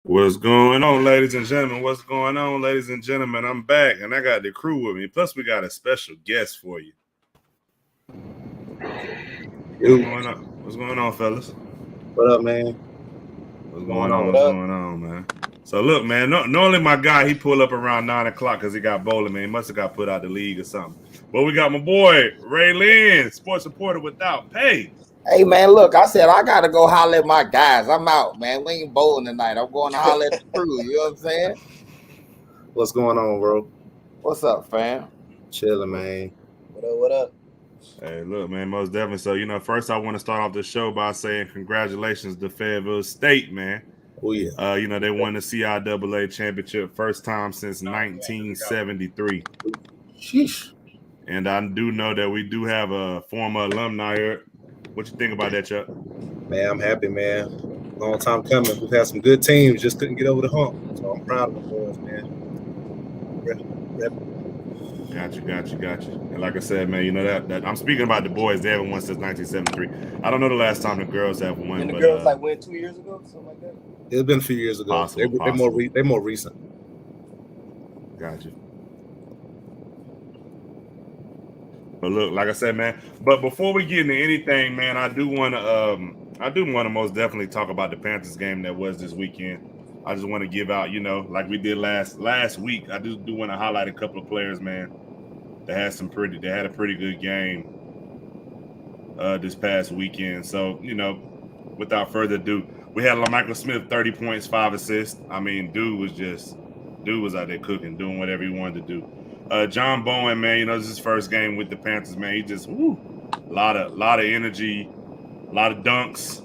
What's going on, ladies and gentlemen? What's going on, ladies and gentlemen? I'm back, and I got the crew with me. Plus, we got a special guest for you. What's going on, fellas? What up, man? What's going on, man? So, look, man, normally my guy, he pull up around 9 o'clock because he got bowling, man. He must have got put out the league or something. But we got my boy, Ray Lynn, sports reporter without pay. Hey, man, look, I said I got to go holler at my guys. I'm out, man. We ain't bowling tonight. I'm going to holler at the crew. You know what I'm saying? What's going on, bro? What's up, fam? Chilling, man. What up? Hey, look, man, most definitely. So, first I want to start off the show by saying congratulations to Fayetteville State, man. Oh, yeah. They won the CIAA championship first time since 1973. Sheesh. And I do know that we do have a former alumni here. What you think about that, Chuck? Man, I'm happy, man. Long time coming. We've had some good teams, just couldn't get over the hump. So I'm proud of the boys, man. Got you. And like I said, man, that I'm speaking about the boys. They haven't won since 1973. I don't know the last time the girls have won. And the girls won 2 years ago, something like that. It's been a few years ago. Possible. They're more recent. Got you. But look, like I said, man. But before we get into anything, man, I do want to most definitely talk about the Panthers game that was this weekend. I just want to give out, like we did last week. I do want to highlight a couple of players, man, that had a pretty good game this past weekend. So, without further ado, we had LaMichael Smith, 30 points, 5 assists. I mean, dude was out there cooking, doing whatever he wanted to do. John Bowen, man, this is his first game with the Panthers, man. He just a lot of energy, a lot of dunks.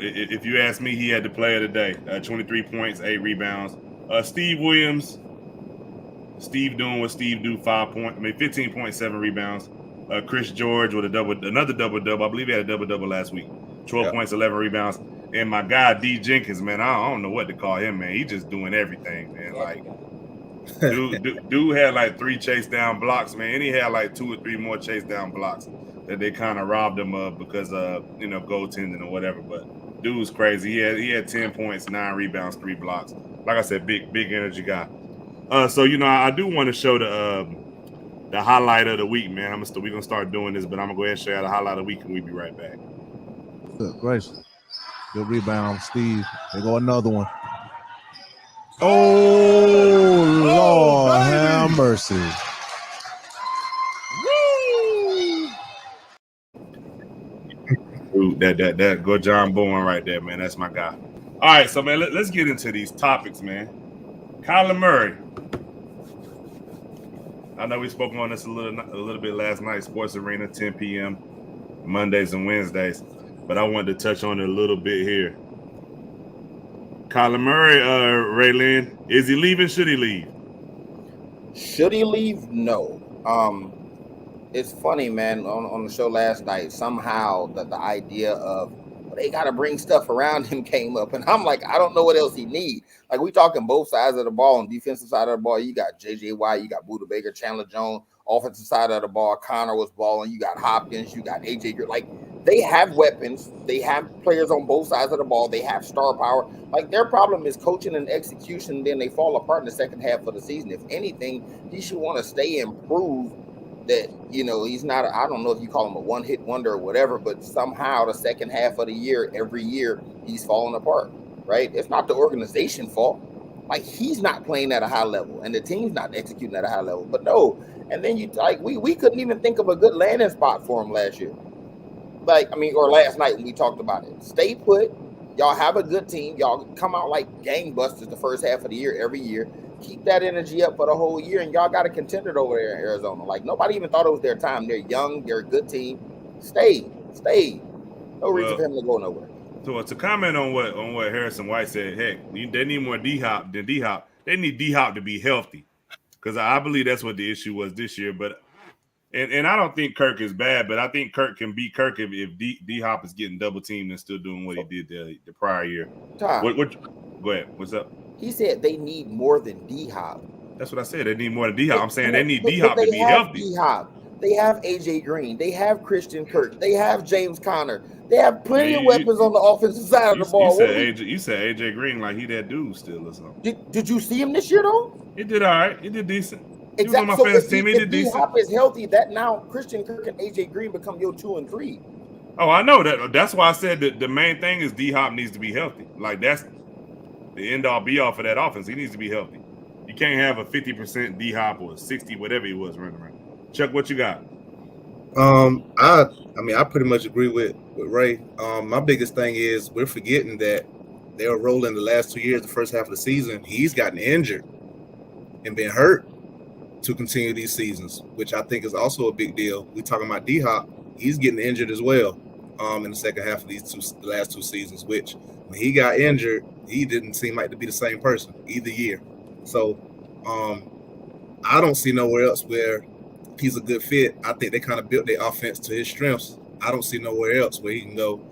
If you ask me, he had the player today. 23 points, 8 rebounds. Steve Williams, Steve doing what Steve do, 15.7 rebounds. Chris George with another double-double. I believe he had a double-double last week. 12 points, 11 rebounds. And my guy, D. Jenkins, man, I don't know what to call him, man. He just doing everything, man. Like, dude had like 3 chase down blocks, man. And he had like 2 or 3 more chase down blocks that they kind of robbed him of because of, goaltending or whatever. But dude was crazy. He had 10 points, 9 rebounds, 3 blocks. Like I said, big energy guy. So I do want to show the highlight of the week, man. We're gonna start doing this, but I'm gonna go ahead and show you the highlight of the week, and we'll be right back. Good gracious. Good rebound, Steve. There go another one. Oh, Lord, have mercy. Ooh, that go John Bowen right there, man. That's my guy. All right, so, man, let's get into these topics, man. Kyler Murray. I know we spoke on this a little bit last night, Sports Arena, 10 p.m., Mondays and Wednesdays. But I wanted to touch on it a little bit here. Kyler Murray, Ray Lynn, is he leaving? Should he leave? Should he leave? No. It's funny, man, on the show last night, somehow the idea of they got to bring stuff around him came up. And I'm like, I don't know what else he need. Like, we talking both sides of the ball. On defensive side of the ball, you got J.J. Watt, you got Buda Baker, Chandler Jones. Offensive side of the ball, Connor was balling. You got Hopkins, you got A.J. Like, they have weapons. They have players on both sides of the ball. They have star power. Like, their problem is coaching and execution. Then they fall apart in the second half of the season. If anything, he should want to stay and prove that, he's not, I don't know if you call him a one-hit wonder or whatever, but somehow the second half of the year, every year, he's falling apart, right? It's not the organization fault. Like, he's not playing at a high level, and the team's not executing at a high level. But no, and then we couldn't even think of a good landing spot for him last year. Or last night when we talked about it. Stay put. Y'all have a good team. Y'all come out like gangbusters the first half of the year every year. Keep that energy up for the whole year, and y'all got a contender over there in Arizona. Like, nobody even thought it was their time. They're young. They're a good team. Stay. No reason for him to go nowhere. So to comment on what Harrison White said, heck, they need more D-Hop than D-Hop. They need D-Hop to be healthy, because I believe that's what the issue was this year. But and I don't think Kirk is bad, but I think Kirk can beat Kirk if D-Hop is getting double teamed and still doing what he did the prior year. Tom, go ahead. What's up? He said they need more than D-Hop. That's what I said. They need more than D-Hop. I'm saying they need D-Hop to be healthy. D-Hop. They have A.J. Green. They have Christian Kirk. They have James Conner. They have plenty of weapons on the offensive side of the ball. You said AJ Green like he that dude still or something. Did you see him this year though? He did all right. He did decent. Exactly. He was on my fantasy team. He did decent. D-Hop is healthy, that now Christian Kirk and AJ Green become your 2 and 3. Oh, I know that. That's why I said that the main thing is D-Hop needs to be healthy. Like that's the end all be all for that offense. He needs to be healthy. You can't have a 50% D-Hop or 60, whatever he was running around. Chuck, what you got? I mean, I pretty much agree with Ray. My biggest thing is we're forgetting that they were rolling the last 2 years, the first half of the season. He's gotten injured and been hurt to continue these seasons, which I think is also a big deal. We talking about D-Hop, he's getting injured as well in the second half of the last 2 seasons, which when he got injured, he didn't seem like to be the same person either year. So I don't see nowhere else where he's a good fit. I think they kind of built their offense to his strengths. I don't see nowhere else where he can go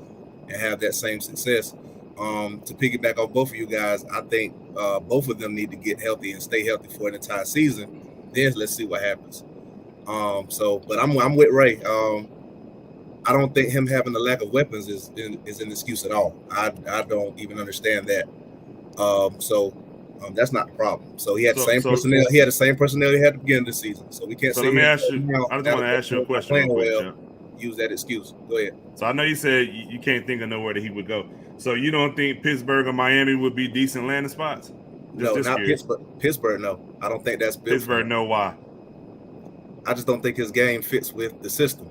and have that same success. To piggyback off both of you guys, I think both of them need to get healthy and stay healthy for an entire season. Then let's see what happens. But I'm with Ray. I don't think him having the lack of weapons is an excuse at all. I don't even understand that. That's not the problem. So he had the same personnel. He had the same personnel he had at the beginning of the season. So we can't. So let me ask you. I just want to ask you a question real quick, Chuck. Use that excuse. Go ahead. So I know you said you can't think of nowhere that he would go. So you don't think Pittsburgh or Miami would be decent landing spots? No, not Pittsburgh. Pittsburgh, no. I don't think that's Pittsburgh. No, why? I just don't think his game fits with the system.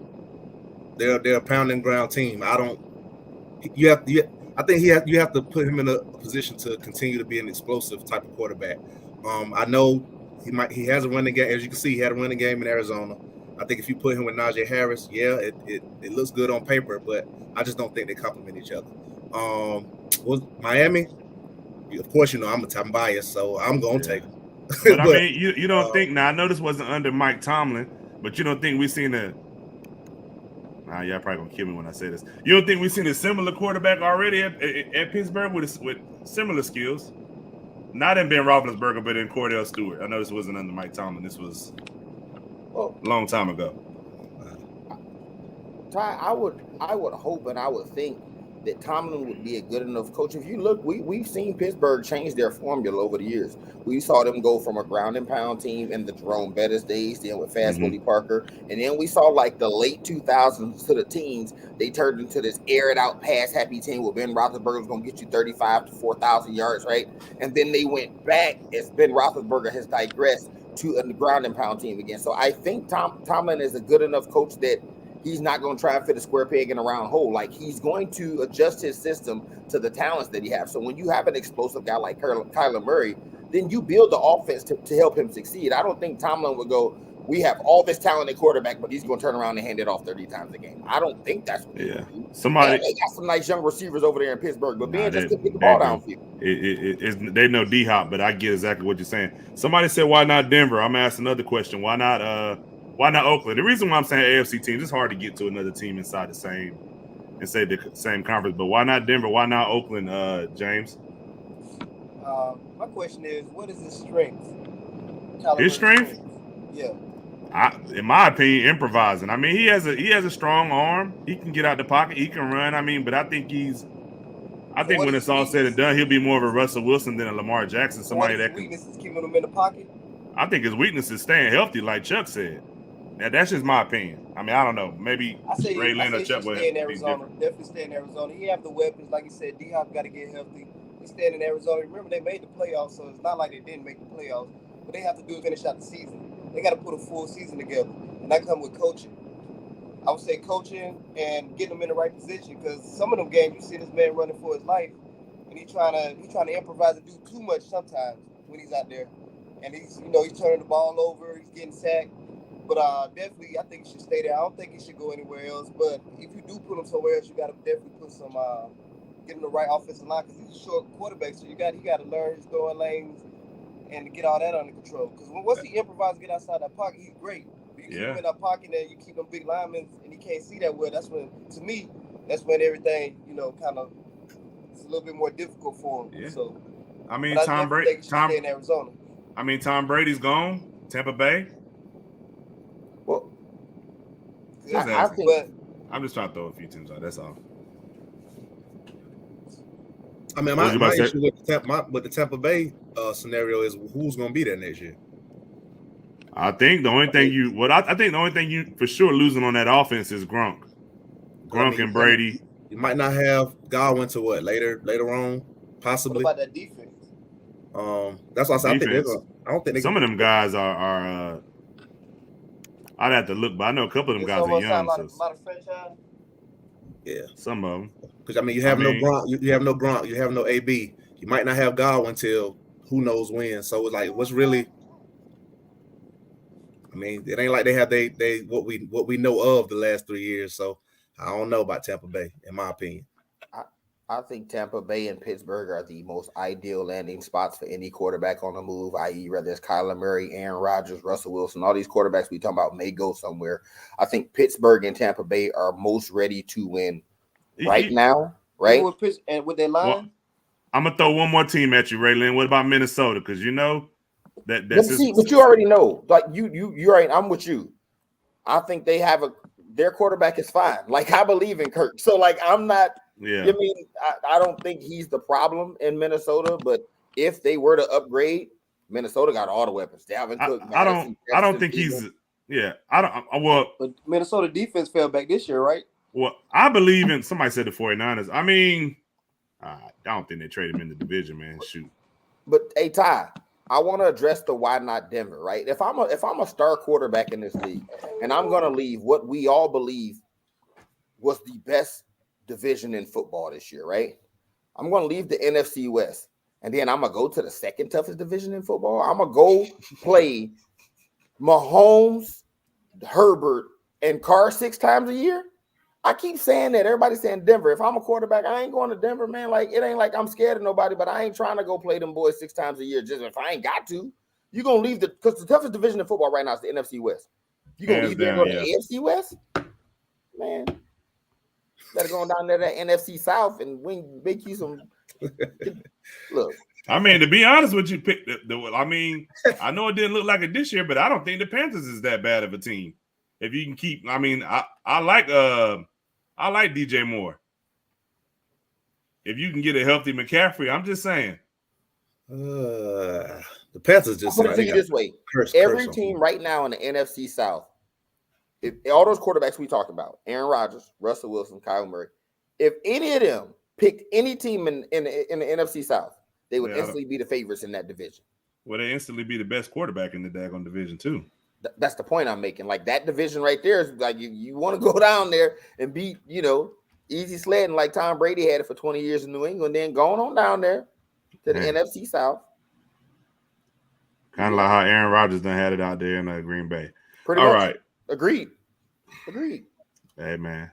They're a pounding ground team. I think you have to put him in a position to continue to be an explosive type of quarterback. I know he has a running game. As you can see, he had a running game in Arizona. I think if you put him with Najee Harris, yeah, it looks good on paper, but I just don't think they complement each other. Miami, of course, I'm biased, so I'm gonna take him. But I mean, you don't think now? I know this wasn't under Mike Tomlin, but you don't think we've seen a? Y'all probably gonna kill me when I say this. You don't think we've seen a similar quarterback already at Pittsburgh with similar skills? Not in Ben Roethlisberger, but in Cordell Stewart. I know this wasn't under Mike Tomlin. This was a long time ago. Ty, I would hope and I would think that Tomlin would be a good enough coach. If you look, we've seen Pittsburgh change their formula over the years. We saw them go from a ground and pound team in the Jerome Bettis days, then with Fast Willie Parker, and then we saw like the late 2000s to the teens, they turned into this air it out pass happy team where Ben Roethlisberger was going to get you 35 to 4,000 yards, right? And then they went back as Ben Roethlisberger has digressed to a ground and pound team again. So I think Tomlin is a good enough coach that he's not going to try and fit a square peg in a round hole. Like, he's going to adjust his system to the talents that he has. So when you have an explosive guy like Kyler Murray, then you build the offense to help him succeed. I don't think Tomlin would go, we have all this talented quarterback, but he's going to turn around and hand it off 30 times a game. I don't think that's what he's do. They got some nice young receivers over there in Pittsburgh, but Ben just couldn't get the ball downfield. They know D-Hop, but I get exactly what you're saying. Somebody said, why not Denver? I'm asking another question. Why not Oakland? The reason why I'm saying AFC teams, it's hard to get to another team inside the same conference, but why not Denver? Why not Oakland, James? My question is, what is his strength? His strength? Yeah. In my opinion, improvising. I mean, he has a strong arm. He can get out the pocket. He can run. I mean, but I think when it's all said and done, he'll be more of a Russell Wilson than a Lamar Jackson. Somebody that can. Weakness is keeping him in the pocket. I think his weakness is staying healthy, like Chuck said. Now, that's just my opinion. I mean, I don't know. Maybe Ray Lynn or Chuck would stay in Arizona. Definitely stay in Arizona. He have the weapons, like you said. D-Hop got to get healthy. He's staying in Arizona. Remember, they made the playoffs, so it's not like they didn't make the playoffs. What they have to do is finish out the season. They got to put a full season together, and that comes with coaching. I would say coaching and getting them in the right position, because some of them games you see this man running for his life, and he's trying to improvise and do too much sometimes when he's out there, and he's turning the ball over, he's getting sacked. But definitely, I think he should stay there. I don't think he should go anywhere else. But if you do put him somewhere else, you got to definitely put some get him the right offensive line, because he's a short quarterback, so he got to learn his throwing lanes and to get all that under control. Because once he improvises, get outside that pocket, he's great. But you keep him in that pocket and you keep them big linemen and he can't see that well. That's when everything, kind of it's a little bit more difficult for him. Yeah. So, I mean, Tom Brady. Stay in Arizona. I mean, Tom Brady's gone. Tampa Bay. Well, I'm just trying to throw a few teams out. That's all. I mean, What was you about my to say? issue with the Tampa Bay scenario is who's going to be there next year. I think the only thing I think the only thing you for sure losing on that offense is Gronk. Gronk and Brady. You might not have Godwin to what later on, What possibly. about that defense? That's why I said I think Defense. I don't think they Some of them guys are I'd have to look, but I know a couple of them guys are young. A lot of franchise. Yeah, some of them. Because I mean, you have no Gronk, you have no Gronk, you have no AB. You might not have Godwin till who knows when. So it's like, what's really? I mean, it ain't like they have what we know of the last 3 years. So I don't know about Tampa Bay, in my opinion. I think Tampa Bay and Pittsburgh are the most ideal landing spots for any quarterback on the move, i.e., whether it's Kyler Murray, Aaron Rodgers, Russell Wilson, all these quarterbacks we talking about may go somewhere. I think Pittsburgh and Tampa Bay are most ready to win right now, right? And with their line, well, I'm gonna throw one more team at you, Ray Lynn. What about Minnesota? Because you know that but you already know, like you already. I'm with you. I think they have their quarterback is fine. Like I believe in Kirk, so like I'm not. Yeah, I mean, I don't think he's the problem in Minnesota, but if they were to upgrade, Minnesota got all the weapons. Dalvin Cook. I don't think he's. Yeah, I don't. Well, but Minnesota defense fell back this year, right? Well, I believe in. Somebody said the 49ers. I mean, I don't think they traded him in the division, man. Shoot. But hey, Ty, I want to address the why not Denver, right? If I'm a star quarterback in this league, and I'm gonna leave what we all believe was the best division in football this year, right? I'm going to leave the NFC West, and then I'm going to go to the second toughest division in football. I'm going to go play Mahomes, Herbert, and Carr 6 times a year. I keep saying that. Everybody's saying Denver. If I'm a quarterback, I ain't going to Denver, man. Like, it ain't like I'm scared of nobody, but I ain't trying to go play them boys 6 times a year just if I ain't got to. You're going to leave because the toughest division in football right now is the NFC West. You're going to leave there and go to the AFC West? Man. Better go down there to that NFC South and make you some look. I mean, to be honest with you, pick I mean, I know it didn't look like it this year, but I don't think the Panthers is that bad of a team. If you can keep, I mean, I like DJ Moore. If you can get a healthy McCaffrey, I'm just saying. The Panthers just. I'm gonna tell you this way: every team right now in the NFC South. If all those quarterbacks we talked about, Aaron Rodgers, Russell Wilson, Kyle Murray, if any of them picked any team in the NFC South, they would instantly be the favorites in that division. Well, they instantly be the best quarterback in the daggone division too. That's the point I'm making. Like that division right there is like you want to go down there and beat, easy sledding like Tom Brady had it for 20 years in New England, then going on down there to the NFC South. Kind of like how Aaron Rodgers done had it out there in Green Bay. Pretty much. Right. Agreed. Hey man,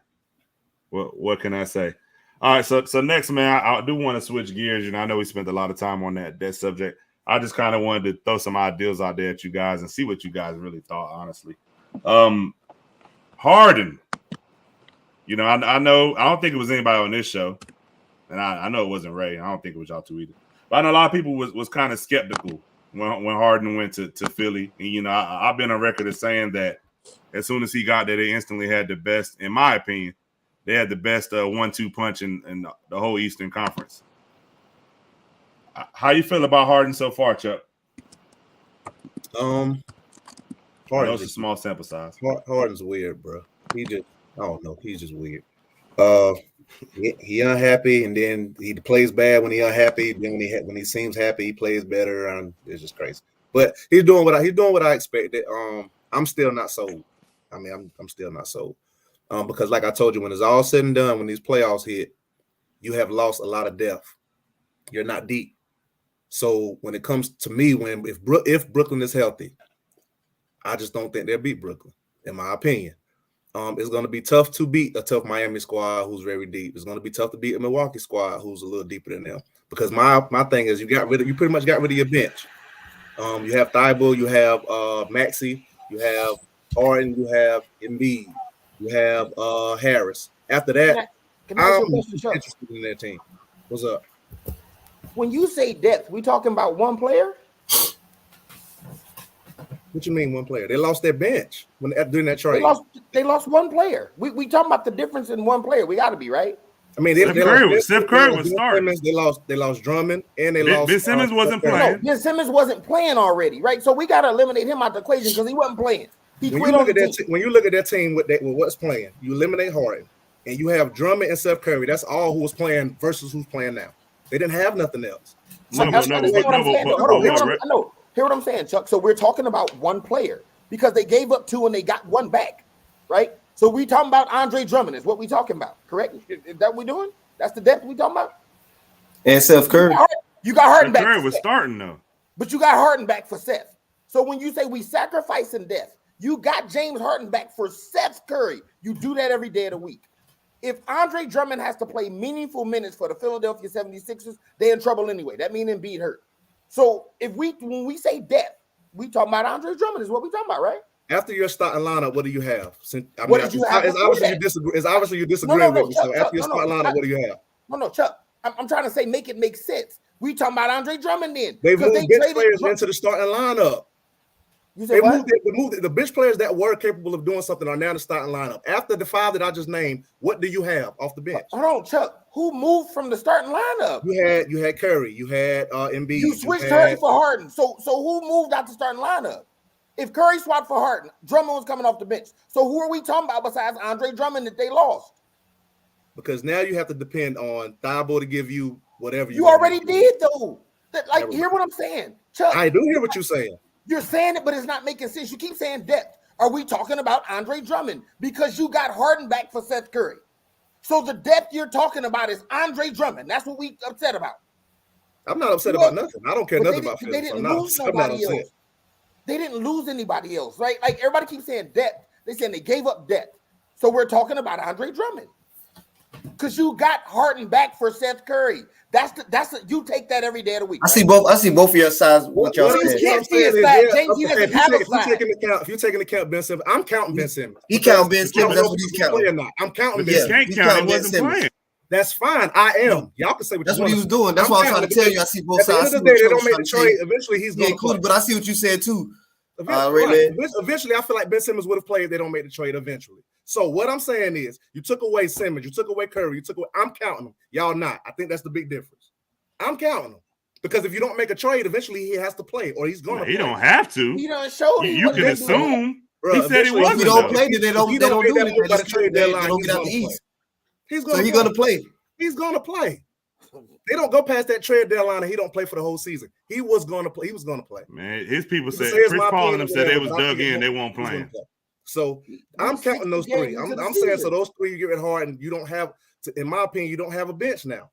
what can I say? All right, so next, man, I do want to switch gears. I know we spent a lot of time on that subject. I just kind of wanted to throw some ideas out there at you guys and see what you guys really thought. Honestly, Harden. I know I don't think it was anybody on this show, and I know it wasn't Ray. I don't think it was y'all two either. But I know a lot of people was kind of skeptical when Harden went to Philly. And I've been on record as saying that. As soon as he got there, they instantly had the best, in my opinion, they had the best 1-2 punch in the whole Eastern Conference. How you feel about Harden so far, Chuck? Harden's a small sample size. Harden's weird, bro. I don't know. He's just weird. He unhappy, and then he plays bad when he unhappy. Then when he seems happy, he plays better. And it's just crazy. But he's doing what I expected. I'm still not sold. I mean, I'm still not sold. Because like I told you, when it's all said and done, when these playoffs hit, you have lost a lot of depth. You're not deep. So when it comes to me, if Brooklyn is healthy, I just don't think they'll beat Brooklyn, in my opinion. It's going to be tough to beat a tough Miami squad who's very deep. It's going to be tough to beat a Milwaukee squad who's a little deeper than them. Because my thing is you pretty much got rid of your bench. You have Thibault, you have Maxey, you have Harden, you have Embiid, you have Harris. After that, I'm interested in that team. What's up? When you say depth, we talking about one player? What you mean one player? They lost their bench during that trade. They lost one player. We talking about the difference in one player. We got to be right. I mean, Steph Curry was starting. They lost Drummond, and they lost. Ben Simmons wasn't playing. No, Ben Simmons wasn't playing already, right? So we got to eliminate him out the equation because he wasn't playing. He when quit you on look the at team. when you look at that team with what's playing, you eliminate Harden, and you have Drummond and Steph Curry. That's all who was playing versus who's playing now. They didn't have nothing else. Hear what I'm saying, Chuck. So we're talking about one player because they gave up 2 and they got 1 back, right? So we talking about Andre Drummond is what we talking about, correct? Is that what we doing? That's the depth we talking about. And Steph Curry. You got Harden back. Curry was starting though, but you got Harden back for Seth. So when you say we sacrificing depth, you got James Harden back for Seth Curry. You do that every day of the week. If Andre Drummond has to play meaningful minutes for the Philadelphia 76ers, they're in trouble anyway. That means Embiid hurt. So when we say depth, we talking about Andre Drummond is what we talking about, right? After your starting lineup, what do you have? It's obviously you disagree with me. So after your starting lineup, what do you have? No, Chuck. I'm trying to say make it make sense. We talking about Andre Drummond then. They moved bench players into the starting lineup. They moved the bench players that were capable of doing something are now in the starting lineup. After the 5 that I just named, what do you have off the bench? Hold on, Chuck. Who moved from the starting lineup? You had Curry, you had Embiid. You switched Curry for Harden. So who moved out the starting lineup? If Curry swapped for Harden, Drummond was coming off the bench. So who are we talking about besides Andre Drummond that they lost? Because now you have to depend on Thibault to give you whatever you already did though. Hear what I'm saying, Chuck. I do hear what you're saying. You're saying it, but it's not making sense. You keep saying depth. Are we talking about Andre Drummond? Because you got Harden back for Seth Curry. So the depth you're talking about is Andre Drummond. That's what we upset about. I'm not upset about nothing. I don't care nothing about Philly. They didn't lose nobody else. They didn't lose anybody else, right? Like everybody keeps saying depth. They saying they gave up depth. So we're talking about Andre Drummond. Because you got Harden back for Seth Curry. You take that every day of the week. I see both of your sides. What y'all saying? If you're taking account Ben Simmons, I'm counting Ben Simmons. He counting Ben Simmons. That's what he's counting. I'm counting Ben Simmons. He wasn't playing. That's fine. I am. Y'all can say what that's what he was doing. That's why I'm trying to tell you. I see both sides. At the end of the day, they don't make the trade. Eventually, he's going to play. But I see what you said too. Eventually, I feel like Ben Simmons would have played if they don't make the trade eventually. So what I'm saying is, you took away Simmons, you took away Curry, I'm counting them. Y'all not. I think that's the big difference. I'm counting them because if you don't make a trade, eventually he has to play, or he's going to. He don't have to. He don't show. You can assume. He said he wasn't. If he don't play, then they don't do anything. They trade deadline. They don't get out the East. He's going to play. He's going to play. They don't go past that trade deadline and he don't play for the whole season. He was going to play. He was going to play. Man, his people said Chris Paul and them said they was dug in. They won't play. So I'm counting those 3. I'm saying so those 3 you get it hard and you don't have to, in my opinion, you don't have a bench now.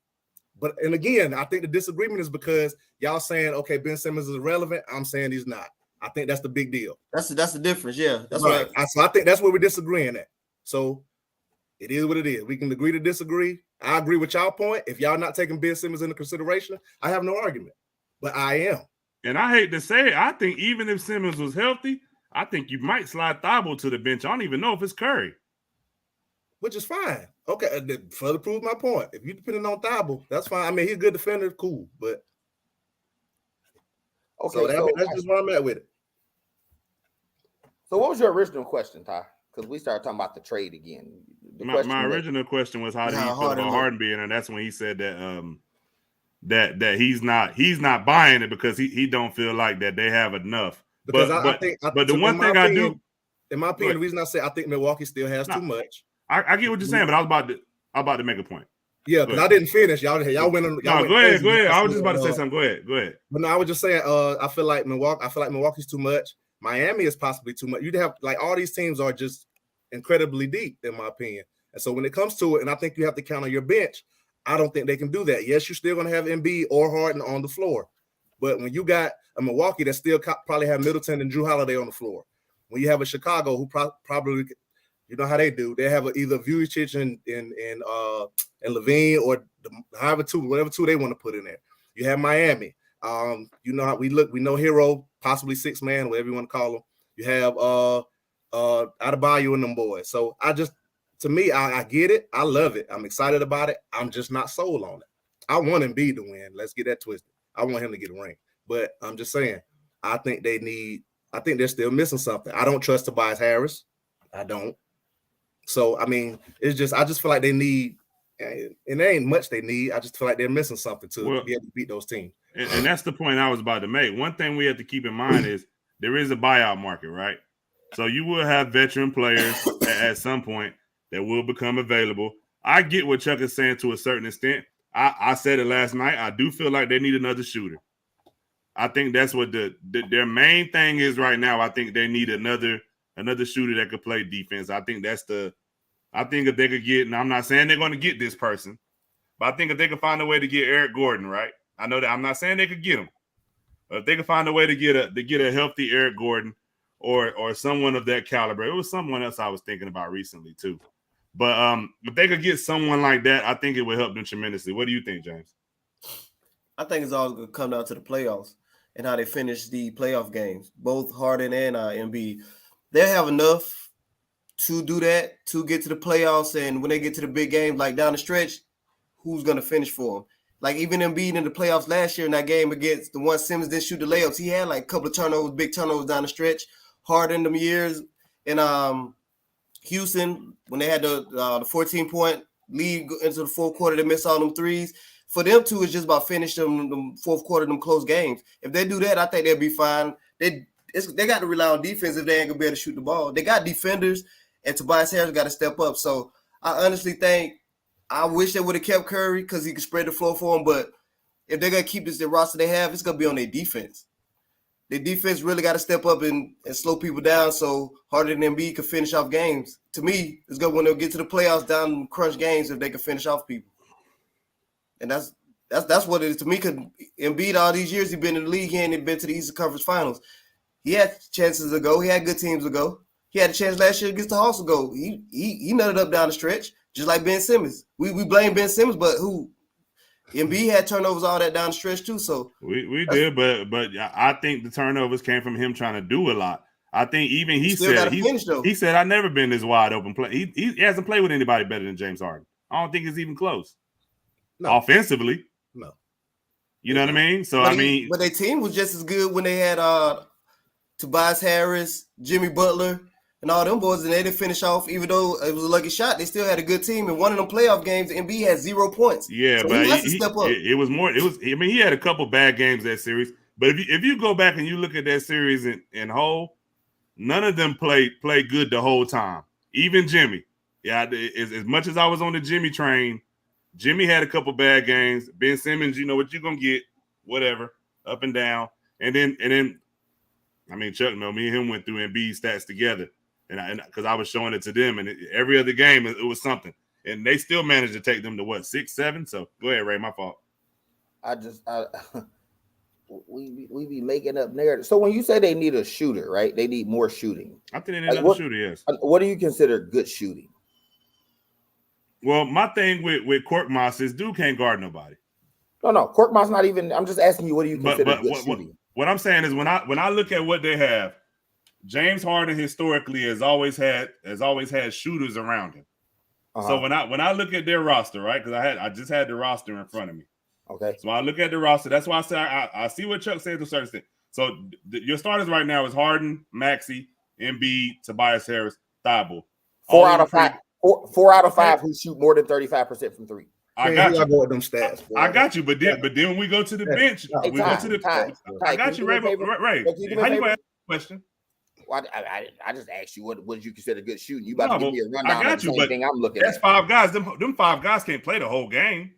And again, I think the disagreement is because y'all saying, okay, Ben Simmons is irrelevant. I'm saying he's not. I think that's the big deal. That's the difference. Yeah, that's right. So I think that's where we're disagreeing at. So it is what it is. We can agree to disagree. I agree with y'all point. If y'all not taking Ben Simmons into consideration, I have no argument. But I am. And I hate to say it, I think even if Simmons was healthy, I think you might slide Thibault to the bench. I don't even know if it's Curry. Which is fine. Okay, further prove my point. If you're depending on Thibault, that's fine. I mean, he's a good defender, cool. But okay, so that's just where I'm at with it. So what was your original question, Ty? Because we started talking about the trade again. My original question was how did he feel about Harden being, and that's when he said that that he's not buying it because he don't feel like that they have enough. Because but the one thing I do, in my opinion, the reason I say I think Milwaukee still has too much. I get what you're saying, but I was about to make a point. Yeah, because I didn't finish. Y'all went on. No, go ahead. I was just about to say something. Go ahead. But no, I was just saying. I feel like Milwaukee's too much. Miami is possibly too much. You'd have like all these teams are just incredibly deep, in my opinion. And so when it comes to it, and I think you have to count on your bench. I don't think they can do that. Yes, you're still going to have Embiid or Harden on the floor, but when you got a Milwaukee that still probably have Middleton and Drew Holiday on the floor, when you have a Chicago who probably, you know how they do, they have either Vucevic and Levine or whatever two they want to put in there. You have Miami. You know how we know Hero, possibly 6 man, whatever you want to call them. You have Adebayo and them boys. So to me, I get it. I love it. I'm excited about it. I'm just not sold on it. I want Embiid to win. Let's get that twisted. I want him to get a ring. But I'm just saying, I think they're still missing something. I don't trust Tobias Harris. I don't. So, I mean, I just feel like they need And there ain't much they need. I just feel like they're missing something to be able to beat those teams. And that's the point I was about to make. One thing we have to keep in mind is there is a buyout market, right? So you will have veteran players at some point that will become available. I get what Chuck is saying to a certain extent. I said it last night. I do feel like they need another shooter. I think that's what their main thing is right now. I think they need another shooter that could play defense. I think if they could get, and I'm not saying they're going to get this person, but I think if they could find a way to get Eric Gordon, right? I know that I'm not saying they could get him, but if they could find a way to get a healthy Eric Gordon or someone of that caliber, it was someone else I was thinking about recently too. But if they could get someone like that, I think it would help them tremendously. What do you think, James? I think it's all going to come down to the playoffs and how they finish the playoff games. Both Harden and Embiid, they have enough to do that, to get to the playoffs. And when they get to the big game, like down the stretch, who's going to finish for them? Like even Embiid in the playoffs last year in that game against the one Simmons didn't shoot the layups. He had like a couple of turnovers, big turnovers down the stretch. Harden them years in Houston when they had the 14-point lead into the fourth quarter, they missed all them threes. For them two, it's just about finishing the fourth quarter, them close games. If they do that, I think they'll be fine. They got to rely on defense if they ain't gonna be able to shoot the ball. They got defenders, and Tobias Harris got to step up. So I honestly think I wish they would have kept Curry because he could spread the floor for him. But if they're gonna keep the roster they have, it's gonna be on their defense. The defense really got to step up and slow people down so Harden and Embiid can finish off games. To me, it's good when they'll get to the playoffs down and crunch games if they can finish off people. And that's what it is to me, because Embiid all these years he's been in the league and he's been to the Eastern Conference Finals. He had chances to go. He had good teams to go. He had a chance last year against the Hawks to go. He nutted up down the stretch, just like Ben Simmons. We blame Ben Simmons, but who? Embiid had turnovers all that down the stretch too. So we did, but I think the turnovers came from him trying to do a lot. I think even he said I've never been this wide open play. He hasn't played with anybody better than James Harden. I don't think it's even close. No. Offensively, no. You know what I mean? So but their team was just as good when they had Tobias Harris, Jimmy Butler, and all them boys, and they didn't finish off. Even though it was a lucky shot, they still had a good team. And one of them playoff games, Embiid had 0 points. Yeah, so but it was more. It was. I mean, he had a couple bad games that series. But if you go back and you look at that series in whole, none of them played good the whole time. Even Jimmy. Yeah, as much as I was on the Jimmy train, Jimmy had a couple bad games. Ben Simmons, you know what you're gonna get, whatever, up and down. And then, I mean, Chuck, me and him went through Embiid stats together, and because I was showing it to them, and every other game it was something, and they still managed to take them to what 6, 7. So go ahead, Ray, my fault. We be making up narratives. So when you say they need a shooter, right? They need more shooting. I think they need another shooter. Yes. What do you consider good shooting? Well, my thing with Korkmaz is dude can't guard nobody. No, Korkmaz not even. I'm just asking you, what do you consider good shooting? What I'm saying is when I look at what they have, James Harden historically has always had shooters around him. Uh-huh. So when I look at their roster, right? Because I just had the roster in front of me. Okay. So I look at the roster. That's why I say I see what Chuck said to a certain extent. So your starters right now is Harden, Maxey, Embiid, Tobias Harris, Thibault. 4 out of 5. 4 out of 5 who shoot more than 35% from three. I got you. Go with them stats. I got you. But then when we go to the bench, we go to the. I got you, Ray. Ray, how you ask the question? Well, I just asked you what did you consider good shooting? You about to give me a rundown. I got you, but I'm looking that's 5 guys. Them 5 guys can't play the whole game.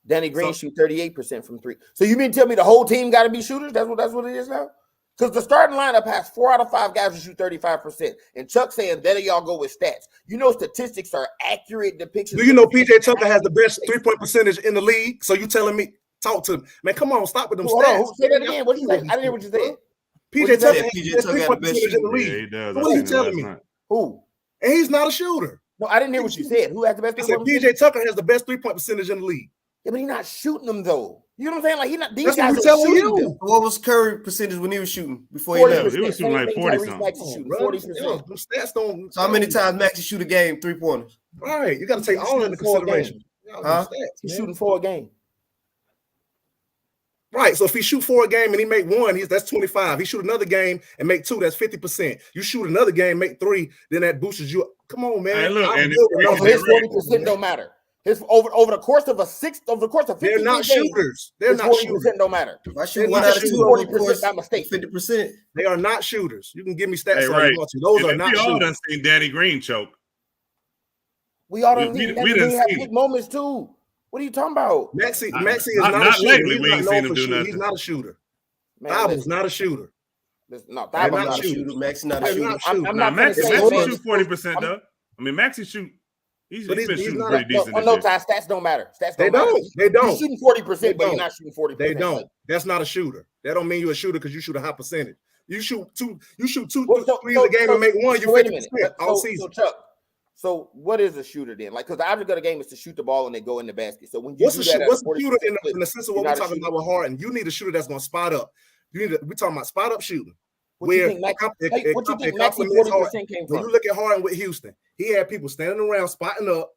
Danny Green shoot 38% from 3. So you mean to tell me the whole team got to be shooters? That's what it is now? Because the starting lineup has 4 out of 5 guys who shoot 35%. And Chuck saying better y'all go with stats. You know statistics are accurate depictions. Do you know PJ Tucker has the best 3-point percentage in the league? So you telling me, talk to him. Man, come on, stop with them stats. Say that again. What did you say? I didn't hear what you said. PJ Tucker has the best 3-point percentage in the league. Yeah, he does. What are you telling me? Who? And he's not a shooter. No, I didn't hear what you said. Who has the best? I said PJ Tucker has the best 3-point percentage in the league. Yeah, but he's not shooting them though. You know what I'm saying? Like he's not. These That's guys what I'm telling you. them. What was Curry percentage when he was shooting before he left? He was shooting like 40-something. 40%. Stats don't. So how many times Maxey shoot a game 3-pointers? Right, you got to take all into consideration. Huh? He's shooting 4 a game. Right, so if he shoot 4 a game and he make 1, that's 25. He shoot another game and make 2, that's 50%. You shoot another game, make 3, then that boosts you. Come on, man. Hey, look, and his 40% don't matter. His over the course of 50 They're not games, shooters. They're not 40% shooters. don't matter. If I They're shoot one not out of shooting two, 40% by mistake. 50%. They are not shooters. You can give me stats Hey, all Ray, you want to. Those are we not all done shooters. seen Danny Green choke. We all We- done we- seen that. we done He have seen big it. moments too. What are you talking about? Maxey Not- is not- not a not shooter. lately. He's We not ain't known seen him for do shooting. He's nothing. not a shooter. Man, Thibault's not a shooter. No, They're Thibault's not not a shooters. shooter. Maxey not a They're shooter. not shooters. I'm Nah, not gonna Maxey say shoot most. 40% though. I mean, Maxey shoot. He's But been he's shooting not pretty a- decent. No, this year. Ty, stats don't matter. Stats They don't matter. don't. They don't. He's shooting 40%, but They he's not shooting 40%. They don't. That's not a shooter. That don't mean you're a shooter because you shoot a high percentage. You shoot two Well, threes a game and make one. You wait a 50% minute. all So season. Chuck, so what is a shooter then? Like, because the object of the game is to shoot the ball and they go in the basket. So when you What's do a that shooter? at What's a a shooter 40% in the sense of you're what we're not a talking shooter. about with Harden? You need a shooter that's going to spot up. We're talking about spot up shooting. What you Where think Maxey it Maxey complements 40% Harden. came When from? you look at Harden with Houston, he had people standing around spotting up.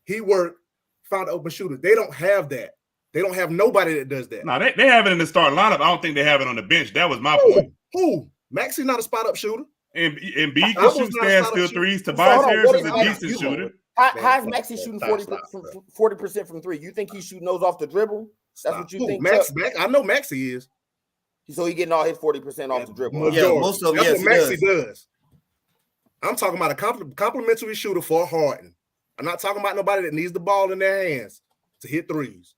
He worked, found an open shooter. They don't have that. They don't have nobody that does that. No, they have it in the starting lineup. I don't think they have it on the bench. That was my point. Who? Maxey's not a spot up shooter. And B I can was shoot not a standstill spot-up shooter. threes. So Tobias hold on, Harris what is a is- decent shooter. How is Maxey shooting Stop. 40% from three? You think he's shooting those off the dribble? That's what you Who? think, Max, Chuck? I know Maxey is. So he getting all his 40% off the dribble. Majority. Yeah, most of them, That's yes, what he Maxey does. I'm talking about a complimentary shooter for Harden. I'm not talking about nobody that needs the ball in their hands to hit threes.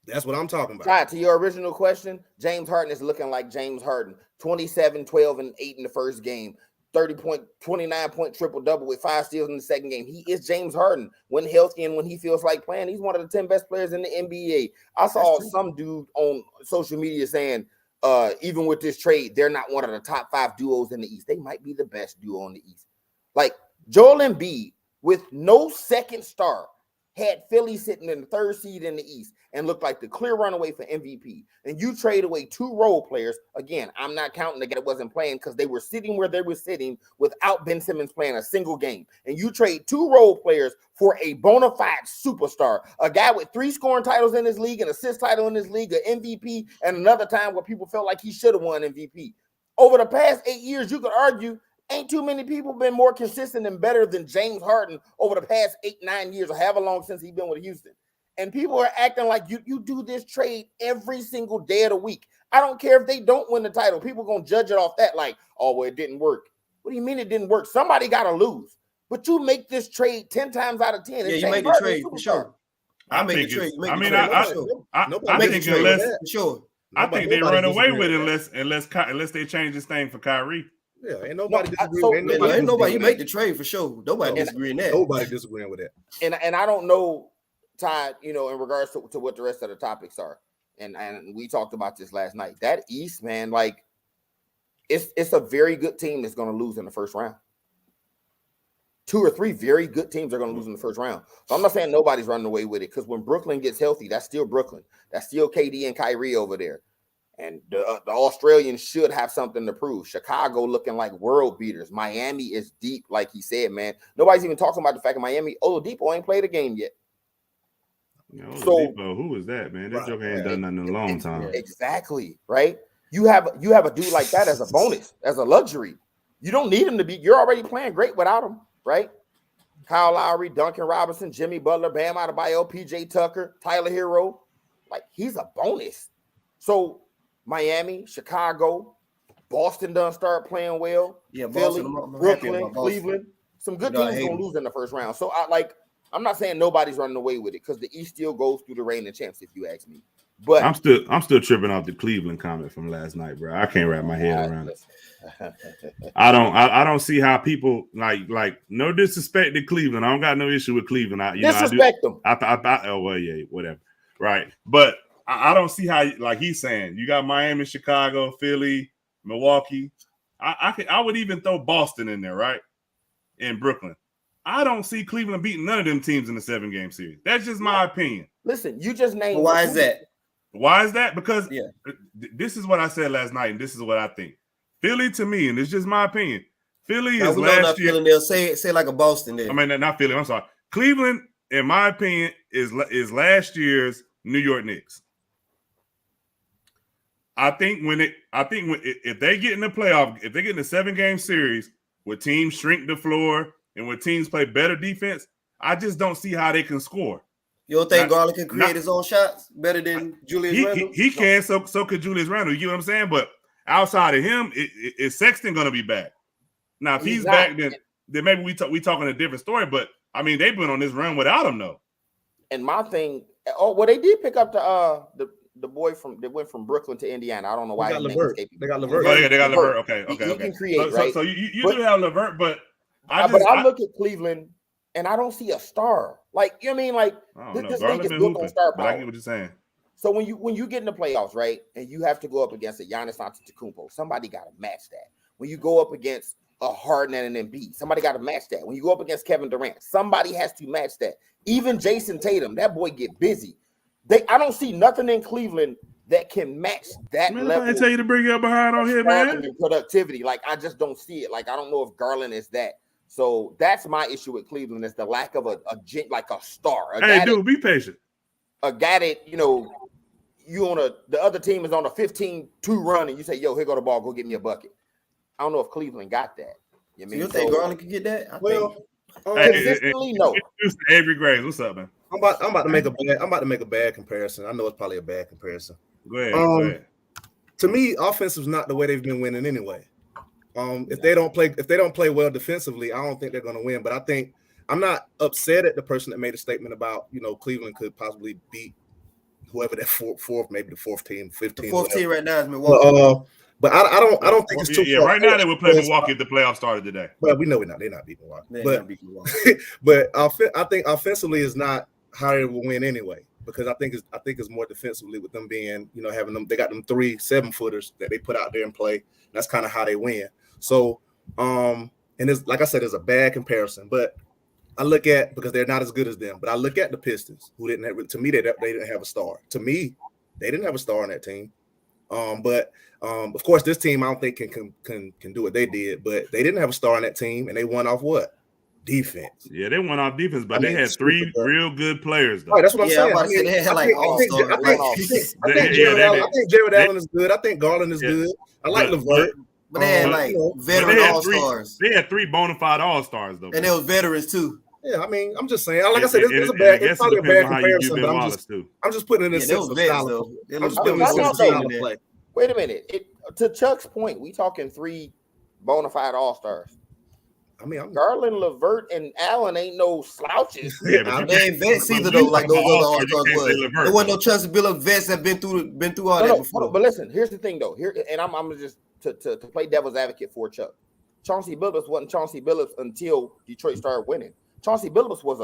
That's what I'm talking about. Ty, to your original question, James Harden is looking like James Harden. 27, 12, and 8 in the first game. 29-point triple-double with 5 steals in the second game. He is James Harden when healthy and when he feels like playing. He's one of the 10 best players in the NBA. I saw some dude on social media saying, even with this trade, they're not one of the top 5 duos in the East. They might be the best duo in the East. Like Joel Embiid, with no second star, had Philly sitting in the 3rd seed in the East and looked like the clear runaway for MVP. And you trade away 2 role players. Again, I'm not counting the guy that wasn't playing because they were sitting where they were sitting without Ben Simmons playing a single game. And you trade 2 role players for a bona fide superstar, a guy with 3 scoring titles in his league, an assist title in his league, an MVP, and another time where people felt like he should have won MVP. Over the past 8 years, you could argue ain't too many people been more consistent and better than James Harden over the past 8-9 years or however long since he's been with Houston. And people are acting like you do this trade every single day of the week. I don't care if they don't win the title. People going to judge it off that like, oh, well, it didn't work. What do you mean it didn't work? Somebody got to lose. But you make this trade 10 times out of 10. Yeah, you make the trade for sure. I make the trade. I think unless for sure. I think they run away with it unless they change this thing for Kyrie. Yeah, ain't nobody disagree. so- Ain't nobody. You make the trade for sure. Nobody disagreeing that. Nobody disagreeing with that. And I don't know, Todd, in regards to what the rest of the topics are. And we talked about this last night. That East, man, like it's a very good team that's going to lose in the first round. 2 or 3 very good teams are going to lose in the first round. So I'm not saying nobody's running away with it because when Brooklyn gets healthy, that's still Brooklyn. That's still KD and Kyrie over there. And the Australians should have something to prove. Chicago looking like world beaters. Miami is deep, like he said, man. Nobody's even talking about the fact that Miami, Oladipo ain't played a game yet. Oladipo, who is that, man? That joker ain't done nothing in a long time. Exactly, right? You have a dude like that as a bonus, as a luxury. You don't need him to be. You're already playing great without him, right? Kyle Lowry, Duncan Robinson, Jimmy Butler, Bam Adebayo, PJ Tucker, Tyler Hero. Like, he's a bonus. So Miami, Chicago, Boston done start playing well. Yeah, Philly, Boston, I'm happy Brooklyn, about Boston. Cleveland. Some good You know, I teams hate gonna them. lose in the first round. So I'm not saying nobody's running away with it because the East still goes through the reigning champs, if you ask me. But I'm still tripping off the Cleveland comment from last night, bro. I can't wrap my head around it. I don't see how people like no disrespect to Cleveland. I don't got no issue with Cleveland. Disrespect them. Oh well, yeah, whatever. Right. But I don't see how, like he's saying, you got Miami, Chicago, Philly, Milwaukee. I would even throw Boston in there, right? And Brooklyn. I don't see Cleveland beating none of them teams in the 7-game series. That's just my opinion. Listen, you just named. But why is that? Why is that? Because Yeah. This is what I said last night, and this is what I think. Philly, to me, and it's just my opinion, Philly Now, is we know not last year. feeling they'll say like a Boston there. I mean, not Philly. I'm sorry. Cleveland, in my opinion, is last year's New York Knicks. I think if they get in the playoff, if they get in the 7-game series where teams shrink the floor and where teams play better defense, I just don't see how they can score. You don't think Not- Garland can create not- his own shots better than Julius Randle? He can, so could Julius Randle. You get what I'm saying? But outside of him, is Sexton going to be back? Now, if he's back, then maybe we talking a different story. But I mean, they've been on this run without him, though. And my thing, they did pick up the boy that went from Brooklyn to Indiana. I don't know why. They got LeVert. Oh, yeah, they got LeVert. Okay. He can create, right? So you do have LeVert, but I look at Cleveland and I don't see a star. Like, you know what I mean? Like, this league is built on star power. I get what you're saying. So when you get in the playoffs, right, and you have to go up against a Giannis Antetokounmpo, somebody got to match that. When you go up against a Harden and an Embiid, somebody got to match that. When you go up against Kevin Durant, somebody has to match that. Even Jason Tatum, that boy get busy. I don't see nothing in Cleveland that can match that level. I tell you to bring you up behind on here, man. Productivity, like I just don't see it. Like I don't know if Garland is that. So that's my issue with Cleveland is the lack of a star. Hey, dude, be patient. A guy that the other team is on a 15-2 run, and you say, "Yo, here go the ball, go get me a bucket." I don't know if Cleveland got that. You think Garland can get that? Consistently, no. Avery Graves, what's up, man? I'm about to make a bad comparison. I know it's probably a bad comparison. Go ahead. To me, offensive is not the way they've been winning anyway. If they don't play well defensively, I don't think they're going to win. But I'm not upset at the person that made a statement about Cleveland could possibly beat whoever that fourth, maybe the fourth team, 15th. The fourth team right now is Milwaukee. But I don't think it's too far. Right now they would play Milwaukee if the playoffs started today. Well, we know they're not beating Milwaukee. But I think offensively is not how they will win anyway. Because I think it's more defensively with them being, having them. They got them 3 7-footers that they put out there and play. That's kind of how they win. So, and it's like I said, it's a bad comparison. But I look at because they're not as good as them. But I look at the Pistons, who didn't have. To me, they didn't have a star. To me, they didn't have a star on that team. But of course, this team I don't think can do what they did. But they didn't have a star on that team, and they won off what? Defense. Yeah, they went off defense, but they had 3 real good players, though. Right, that's what I'm saying. They had like all-stars. I think Jared Allen is good. I think Garland is good. I like LeVert. But they had veteran all-stars. They had 3 bona fide all-stars, though. And they were veterans, too. Yeah, I mean, I'm just saying. Like I said, it's probably a bad comparison, but I'm just putting it in a sense of style. I'm just putting it in a sense of style of play. Wait a minute. To Chuck's point, we talking 3 bona fide all-stars. I mean, Garland, LeVert, and Allen ain't no slouches. They ain't vets either, though. Like those other all-stars was. There wasn't no chance to build up vets that been through all that before. But listen, here's the thing, though. I'm just to play devil's advocate for Chuck. Chauncey Billups wasn't Chauncey Billups until Detroit started winning. Chauncey Billups was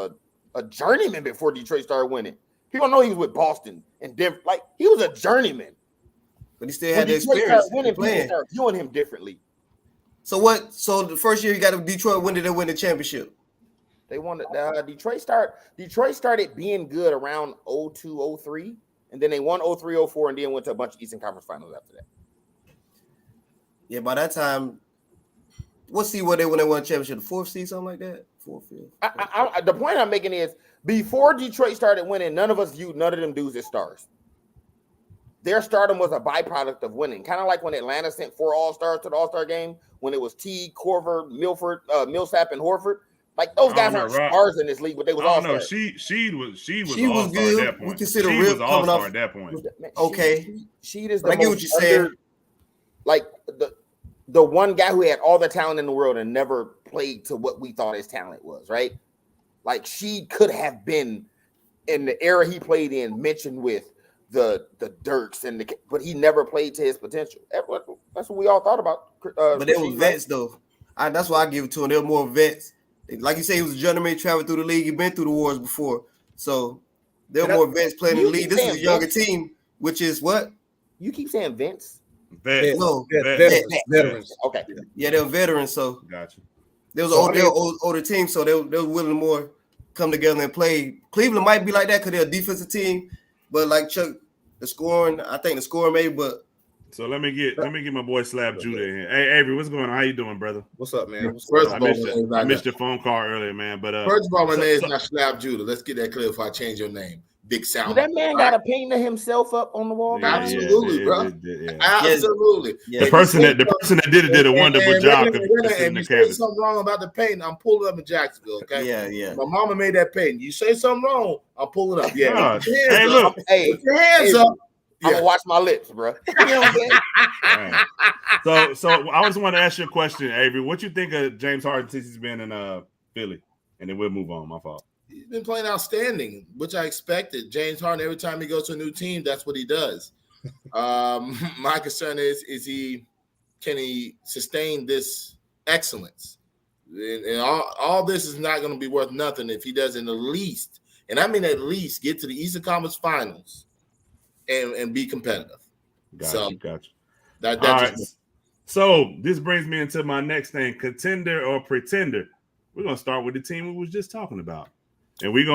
a journeyman before Detroit started winning. People know he was with Boston and Denver. Like he was a journeyman, but he still had the experience. Winning, people started viewing him differently. So what? So the first year you got to Detroit, when did they win the championship? They won it. Detroit started being good around 02, 03, and then they won 03, 04, and then went to a bunch of Eastern Conference Finals after that. Yeah, by that time, what seed were they when they won the championship? The 4th seed, something like that. 4th, 5th. The point I'm making is before Detroit started winning, none of us viewed none of them dudes as stars. Their stardom was a byproduct of winning, kind of like when Atlanta sent 4 all-stars to the All-Star game when it was Teague, Korver, Milford, Millsap, and Horford. Like those guys aren't stars in this league, but they was all-stars. She was good. At that point. We consider she Rip was coming all-star off at that point. Okay, she is. I get what you're saying. Like the one guy who had all the talent in the world and never played to what we thought his talent was, right? Like she could have been in the era he played in, mentioned with the Dirks but he never played to his potential. That's what we all thought about. But they were vets though. That's why I give it to him. They were more vets. Like you say, he was a journeyman, traveled through the league. He'd been through the wars before, so they were more vets playing in the league. This is a younger team, which is what you keep saying, Vince. Vets. No, veterans. Okay. Yeah, they were veterans. So gotcha. They was older team, so they were willing to more come together and play. Cleveland might be like that because they're a defensive team, but like Chuck, the scoring maybe, but. So let me get my boy Slab Judah in here. Hey Avery, what's going on? How you doing, brother? What's up, man? I missed your phone call earlier, man. But first of all, my name is not Slab Judah. Let's get that clear before I change your name. big sound. That man got a painting of himself up on the wall. Yeah, Absolutely, bro. Yeah. Absolutely. Yeah. The person that did a wonderful job. And you say something wrong about the painting, I'm pulling up in Jacksonville. Okay. Yeah. My mama made that painting. You say something wrong, I'm pulling up. Yeah. Nah. Put your hands Hey, up. look. Put your hands up. I'm gonna watch my lips, bro. You know what I'm saying? So I just want to ask you a question, Avery. What you think of James Harden since he's been in Philly? And then we'll move on. My fault. He's been playing outstanding, which I expected. James Harden, every time he goes to a new team, that's what he does. My concern is can he sustain this excellence? And all this is not going to be worth nothing if he doesn't at least, and I mean at least, get to the Eastern Conference Finals and be competitive. Gotcha. All right. So this brings me into my next thing: contender or pretender. We're gonna start with the team we was just talking about, and we're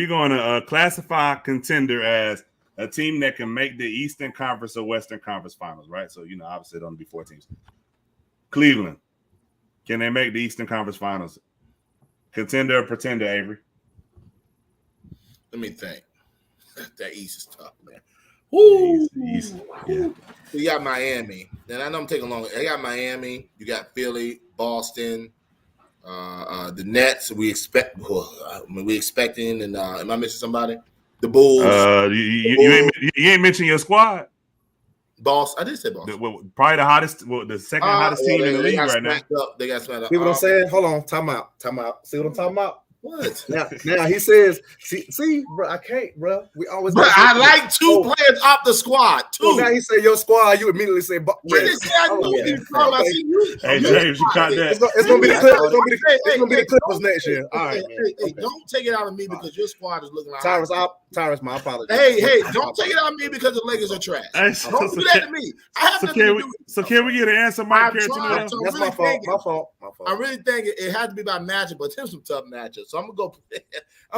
gonna classify contender as a team that can make the Eastern Conference or Western Conference Finals, right? So obviously it only be 4 teams. Cleveland, can they make the Eastern Conference Finals? Contender or pretender, Avery? Let me think. That East is tough, man. Woo! East. Yeah. You got Miami, and I know I'm taking long. I got Miami. You got Philly, Boston. The Nets, we expecting, and am I missing somebody? The Bulls. You ain't mentioned your squad. I did say Boston. Probably the hottest, the second hottest team in the league right now. They got smacked up. See what I'm saying? Hold on, time out. See what I'm talking about? What? Now he says, see, bro, I can't, bro. We always. But I like two players off the squad. Two. So now he said your squad. You immediately say, Hey James, you caught that? It's gonna be the Clippers. It's gonna be the Clippers next year. All right. Hey, don't take it out of me because your squad is looking like Tyrus, my apologies. Hey, don't take it out of me because the Lakers are trash. Don't do that to me. I have nothing to do with it. So can we get an answer, Mike? That's my fault. I really think it had to be by matchup, but there's some tough matchups. So I'm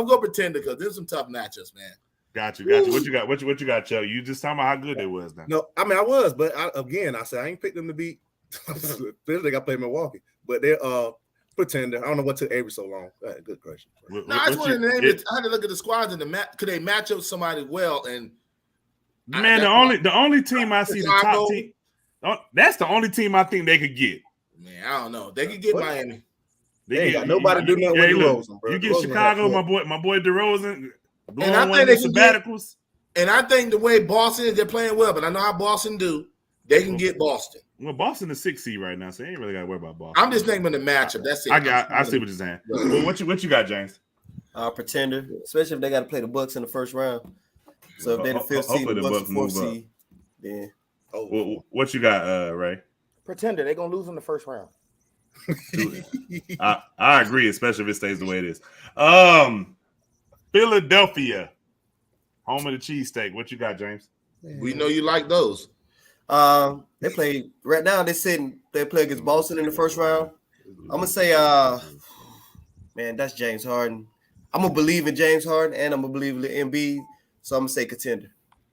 gonna pretend because there's some tough matchups, man. Got you. What you got, Joe? You just talking about how good they was now. No, I mean I was, but I said I ain't picked them to beat. They got played Milwaukee, but they're pretender. I don't know what took Avery so long. Good question. I just wanted to name it. I had to look at the squads and could they match up somebody well? And man, the only team I see the top team. That's the only team I think they could get. Man, I don't know. They could get Miami. They got nobody do nothing with DeRozan, bro. You get Chicago, my boy DeRozan. And I think they sabbaticals. And I think the way Boston is, they're playing well, but I know how Boston do. They can get Boston. Well, Boston is 6 seed right now, so they ain't really got to worry about Boston. I'm just naming the matchup. That's it. I see what you're saying. Well, what you got, James? Pretender, especially if they got to play the Bucks in the first round. So if they're the 5th seed, the Bucks the 4th seed. Then what you got, Ray? Pretender, they're gonna lose in the first round. I agree, especially if it stays the way it is. Philadelphia, home of the cheesesteak. What you got, James? We know you like those. They play right now. They play against Boston in the first round. I'm gonna say, man, that's James Harden. I'm gonna believe in James Harden, and I'm gonna believe in Embiid. So I'm gonna say contender.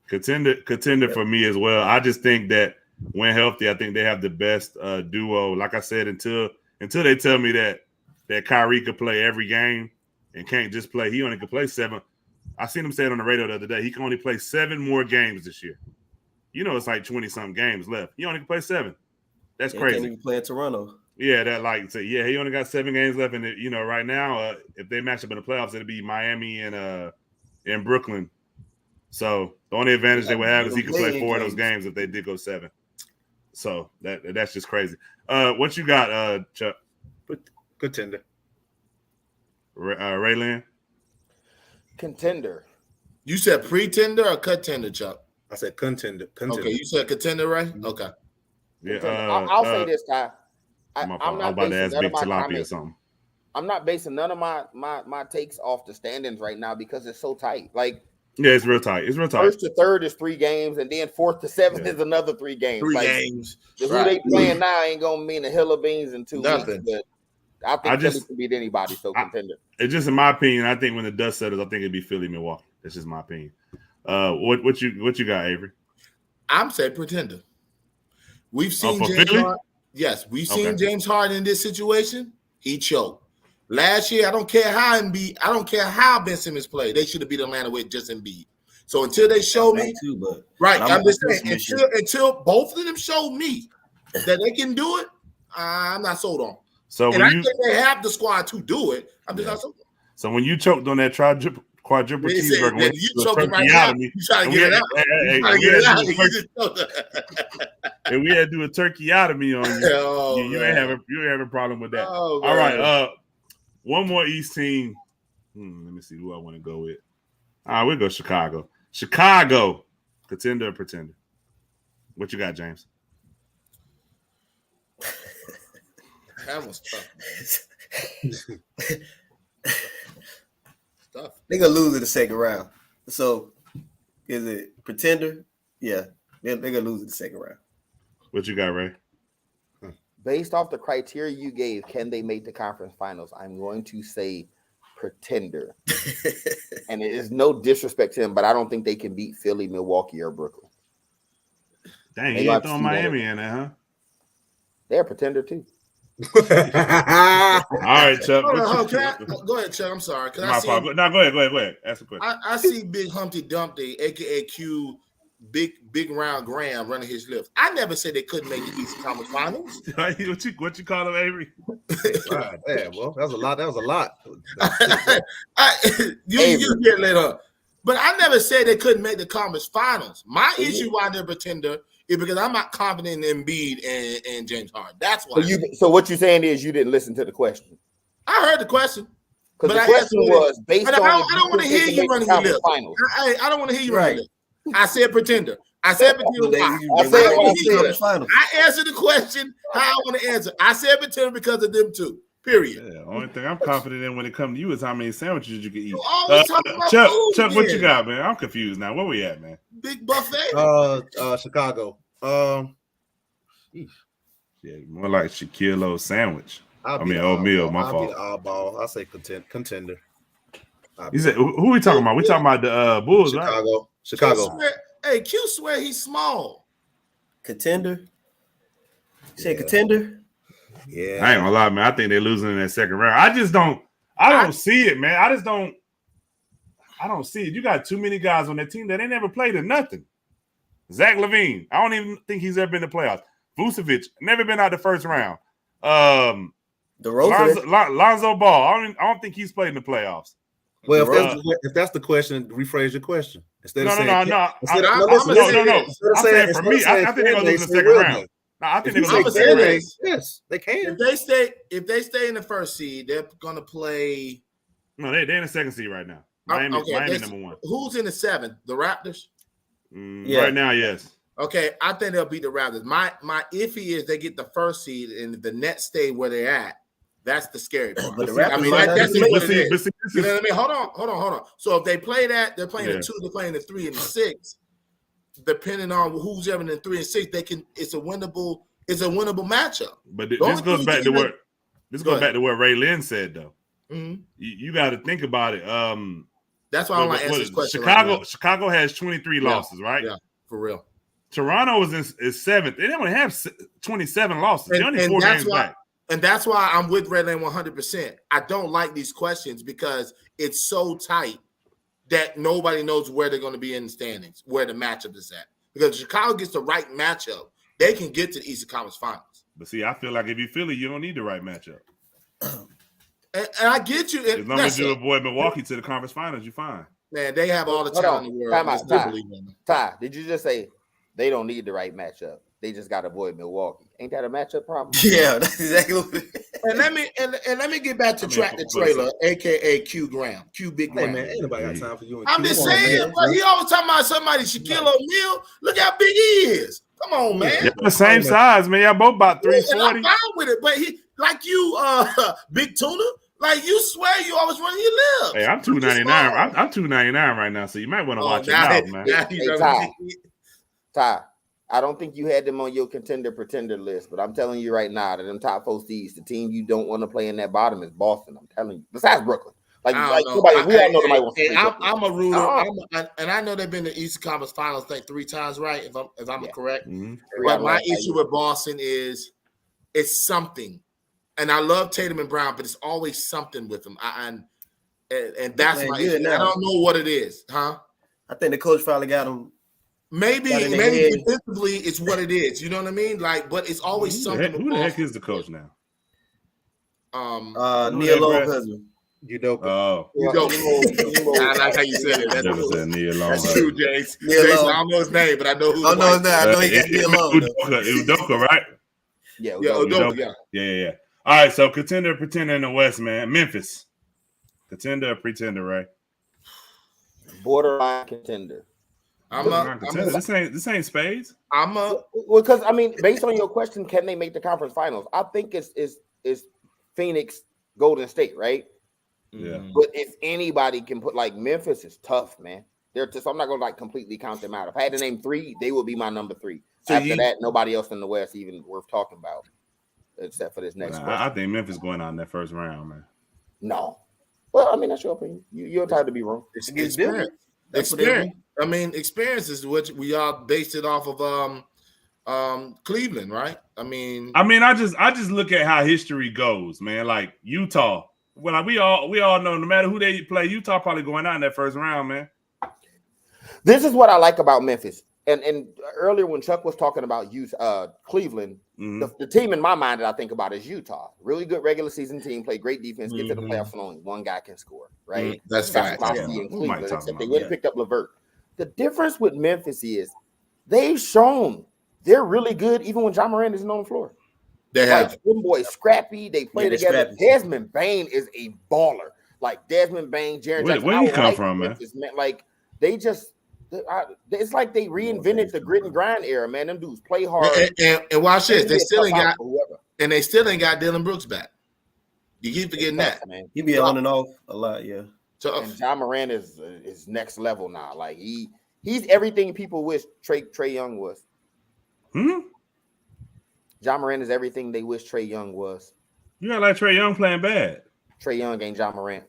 Contender for me as well. I just think that when healthy, I think they have the best duo. Like I said, until they tell me that Kyrie could play every game and can't just play. He only could play 7. I seen him say it on the radio the other day. He can only play 7 more games this year. It's like 20-something games left. He only can play 7. That's crazy. Can't even play in Toronto. Yeah, he only got 7 games left. And right now, if they match up in the playoffs, it'll be Miami and Brooklyn. So the only advantage they would have is he could play 4 of those games if they did go 7. So that's just crazy. What you got, Chuck? Contender. Ray Lynn? Contender. You said pretender or contender, Chuck? I said contender. Okay, you said contender, right? Okay. Yeah. I'll say this, Ty. I'm about to ask Big Tilapia or something. I'm not basing none of my takes off the standings right now because it's so tight. Like, yeah, it's real tight. First to third is 3 games, and then 4th to 7th is another 3 games. 3 games. Who they playing now ain't gonna mean a hill of beans in 2 Nothing. weeks. But I think Philly can beat anybody. So contender. It's just in my opinion. I think when the dust settles, I think it'd be Philly, Milwaukee. That's just my opinion. What you got, Avery? I'm saying pretender. We've seen James Harden. Yes, we've seen James Harden in this situation. He choked. Last year, I don't care how Ben Simmons played. They should have beat Atlanta with just Embiid. So until they show me, too, but right, I'm I'm just saying, optimistic. until both of them show me that they can do it, I'm not sold on. So And when I you think they have the squad to do it. I'm just not sold on. so when you choked on that quadruple They said cheeseburger, that you choking right now, you trying to get it out. You trying to get it out. You just choked. and we had to do a turkeyotomy on you. Oh, you ain't have a problem with that. Oh, all man. right, one more East team. Let me see who I want to go with. All right, we'll go Chicago. Chicago, contender or pretender? What you got, James? That was tough. Tough. They're gonna lose in the second round. So is it pretender? Yeah, they're gonna lose in the second round. What you got, Ray? Based off the criteria you gave, can they make the conference finals? I'm going to say pretender. And it is no disrespect to him, but I don't think they can beat Philly, Milwaukee, or Brooklyn. Dang, They you ain't like throwing Miami in there, huh? They're a pretender too. All right, Chuck. Go ahead, Chuck. I'm sorry. No, go ahead. Ask a question. I see Big Humpty Dumpty, aka Q, big round Graham running his lips. I never said they couldn't make the Eastern Conference Finals. what you call him, Avery? Right. Yeah, well, that was a lot. You get later on. But I never said they couldn't make the conference finals. My issue why they're a pretender is because I'm not confident in Embiid and James Harden. That's why. So what you're saying is you didn't listen to the question. I heard the question. Because the question was based on. I don't want to hear you running your lips. I don't want to hear you running your lips. I said pretender. I said pretender. I answered the question how I want to answer. I said pretender because of them two. Period. Yeah, only thing I'm confident in when it comes to you is how many sandwiches you can eat. Chuck, what you got, man? I'm confused now. Where we at, man? Big buffet. Chicago. Yeah, more like Shaquille O sandwich. Oatmeal. My fault. I'll be the oddball. I'll say contender. You said who we talking about? We talking about the Bulls, right? Chicago. Q swear he's small. Contender. You say contender? Yeah, I ain't gonna lie, man. I think they're losing in that second round. I don't see it, man. I don't see it. You got too many guys on that team that ain't never played in nothing. Zach LaVine, I don't even think he's ever been to playoffs. Vucevic, never been out the first round. Lonzo Ball, I don't think he's played in the playoffs. Well, if that's the question, rephrase your question. Instead of saying no. I'm saying for me, I think they're gonna lose in the second round. No, I think they're gonna lose in the second round. Yes, they can. If they stay in the first seed, they're gonna play. No, they're in the second seed right now. Miami number one. Who's in the seventh? The Raptors. Right now, yes. Okay, I think they'll beat the Raptors. My iffy is they get the first seed and the Nets stay where they're at. That's the scary part. But the Raptors, that's what it is. You know what I mean? Hold on. So if they play that, they're playing the 2, they're playing the 3 and the 6. Depending on who's ever in the 3 and 6, they can. It's a winnable matchup. But this goes back to what Ray Lynn said, though. Mm-hmm. You got to think about it. That's why I want to answer this question. Chicago has 23 losses, right? Yeah, for real. Toronto is 7th. They only have 27 losses. They're only 4 games back. And that's why I'm with Ray Lynn 100%. I don't like these questions because it's so tight that nobody knows where they're going to be in the standings, where the matchup is at. Because if Chicago gets the right matchup, they can get to the Eastern Conference Finals. But see, I feel like if you feel it, you don't need the right matchup. And I get you. As long as you avoid Milwaukee to the conference finals, you're fine. Man, they have all the talent in the world. Ty, did you just say they don't need the right matchup? They just got to avoid Milwaukee. Ain't that a matchup problem? Yeah, that's exactly what it is. And let me get back to Tractor Trailer, aka Q Graham, Q Big Graham. Hey man, ain't nobody got time for you. I'm just saying, but he always talking about somebody Shaquille O'Neal. Look how big he is. Come on, man. Y'all the same size, man. Y'all both about 340. I'm fine with it, but he like you, Big Tuna. Like you swear you always run your lips. Hey, I'm 299. I'm 299 right now, so you might want to watch your mouth, man. Hey, Ty, I don't think you had them on your pretender list, but I'm telling you right now that them top 4 seeds, the team you don't want to play in that bottom is Boston. I'm telling you. Besides Brooklyn. We all know nobody wants to play I'm a ruler, and I know they've been to Eastern Conference Finals like 3 times, right? If I'm correct. Mm-hmm. But my issue with Boston is it's something. And I love Tatum and Brown, but it's always something with them. And that's my issue. I don't know what it is, huh? I think the coach finally got him. Maybe Got in their head. defensively it's what it is. You know what I mean? Like, but it's always Who something. the heck is the coach now? Neil Longhusband. Udoka. Oh, I like how you said it. That's, never said Neil Long. that's true, Jace. Neil Jason, Long. I don't know his name, but I know who. Oh no, it's not. I know he got Neil Long. Udoka, right? Yeah, Yeah, Udoka. yeah. Yeah. All right, so contender, pretender in the West, man. Memphis. Contender, pretender, right? Borderline contender. This ain't spades. Well, because I mean, based on your question, can they make the conference finals? I think it's Phoenix, Golden State, right? Yeah. But if anybody can put, like, Memphis is tough, man. They're just, I'm not gonna like completely count them out. If I had to name 3, they would be my number 3. So After that, nobody else in the West even worth talking about, except for this next question. I think Memphis going out in that first round, man. No. Well, I mean, that's your opinion. You're entitled to be wrong. Experience. I mean, experience is what we all based it off of Cleveland, right? I mean, I just look at how history goes, man. Like Utah. Well, like we all know, no matter who they play, Utah probably going out in that first round, man. This is what I like about Memphis. And earlier when Chuck was talking about Cleveland, the team in my mind that I think about is Utah. Really good regular season team, play great defense, get to the playoffs, and only one guy can score, right? That's fact. fact. Yeah. In Cleveland, except they about went and picked up LeVert. The difference with Memphis is they've shown they're really good even when John Moran isn't on the floor. They have. Like, them boys scrappy. They play together. Scrappy. Desmond Bain is a baller. Like Desmond Bain, Jaron Jackson. Where he come from, Memphis, man? Like they just, it's like they reinvented the grit and grind era, man. Them dudes play hard. And watch this. They still ain't got, whoever. and they still ain't got Dylan Brooks back. You keep forgetting that. Man. He be on and off a lot, yeah. So And John Moran is next level now. Like he's everything people wish Trey Young was. John Moran is everything they wish Trey Young was. You got like Trey Young playing bad. Trey Young ain't John Moran.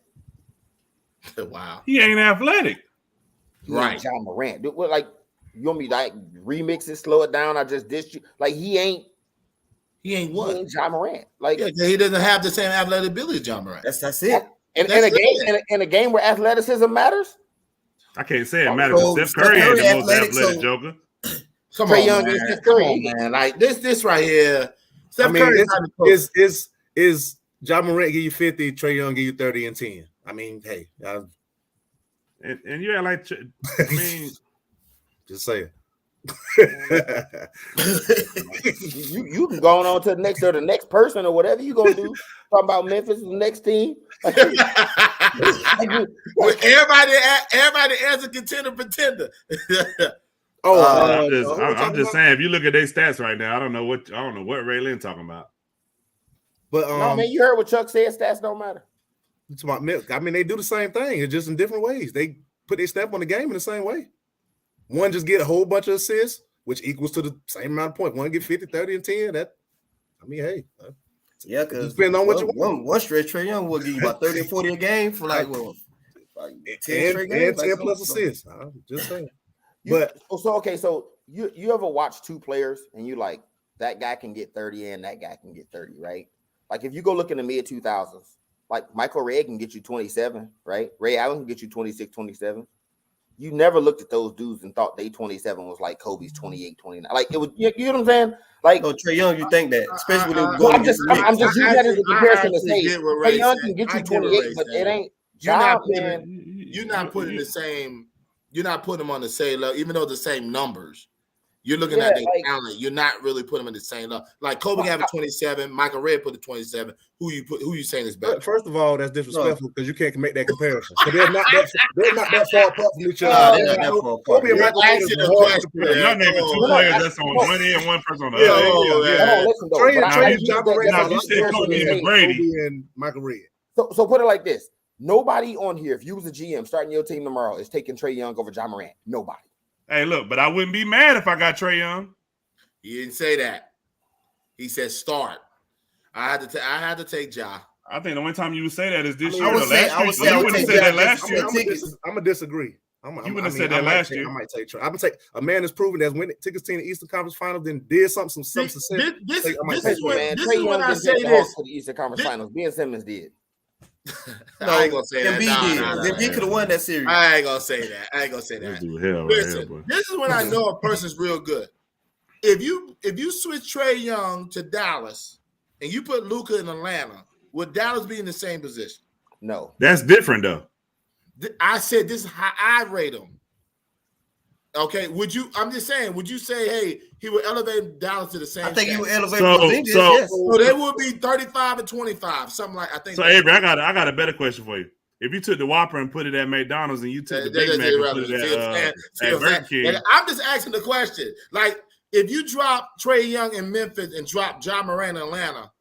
wow. He ain't athletic. He ain't John Moran. Dude, what, like, you want me to like remix it, slow it down? I just dissed you. Like he ain't what? He ain't John Moran. Like he doesn't have the same athletic ability as John Moran. That's it. in a game where athleticism matters. I can't say it matters. So Steph Curry ain't the most athletic, athletic so- Joker. Come Trey on, Young man. is Steph Come Curry. on, man. Like this right here. Steph I mean, Curry is John Morant give you 50, Trey Young give you 30 and 10. I mean, hey, And you act like, I mean, just saying. you can go on to the next or the next person or whatever you gonna do. Talking about Memphis, the next team. Well, everybody as a contender pretender. I'm just saying. If you look at their stats right now, I don't know what Ray Lynn talking about. But no, man, you heard what Chuck said. Stats don't matter. It's about milk. I mean, they do the same thing. It's just in different ways. They put their stamp on the game in the same way. One just get a whole bunch of assists, which equals to the same amount of points. One get 50, 30, and 10. That, I mean, hey. Yeah, because depending on what you want. One stretch Trey Young will give you about 30 or 40 a game for like 10 straight games. And 10 plus assists. I'm just saying. So you ever watch two players and you like that guy can get 30 and that guy can get 30, right? Like if you go look in the mid 2000s, like Michael Ray can get you 27, right? Ray Allen can get you 26, 27. You never looked at those dudes and thought they 27 was like Kobe's 28, 29. Like it was, you know what I'm saying? Like Trey Young, you think that, especially when I'm just using that as a comparison to say Trey Young can get you 28, but it ain't. You're not putting the same. You're not putting them on the same level, even though the same numbers. You're looking at their talent. You're not really putting them in the same level. Like Kobe have a 27, Michael Red put a 27. Who you saying is better? First of all, that's disrespectful because you can't make that comparison. They're not that far apart from each other. Kobe and Michael Red is hard. You're naming two players that's on one end and one person on the other. You said Kobe and Michael Red. So put it like this. Nobody on here, if you was a GM starting your team tomorrow, is taking Trey Young over John Morant. Nobody. Hey, look, but I wouldn't be mad if I got Trey Young. He didn't say that. He said start. I had to take Ja. I think the only time you would say that is this year. I would say I would say that last year. I'm gonna disagree. You wouldn't have said that last year. I might take Trey. I'm gonna take a man that's proven that's winning tickets to the Eastern Conference Finals, then did something success. This is when I say this. The Eastern Conference Finals. Ben Simmons did. I ain't gonna say that. Embiid did. Embiid could have won that series. I ain't gonna say that. Let's do hell right Listen, here, boy. this is when I know a person's real good. If you switch Trae Young to Dallas and you put Luka in Atlanta, would Dallas be in the same position? No. That's different though. I said this is how I rate him. Okay, I'm just saying, would you say, hey, he would elevate Dallas to the same? I think he would elevate So- Porzingis, so- yes. So they would be 35 and 25, something like I think. So Avery, I got a better question for you. If you took the Whopper and put it at McDonald's and you took the Big Mac and put it at Burger King, I'm just asking the question. Like, if you drop Trae Young in Memphis and drop Ja Morant in Atlanta,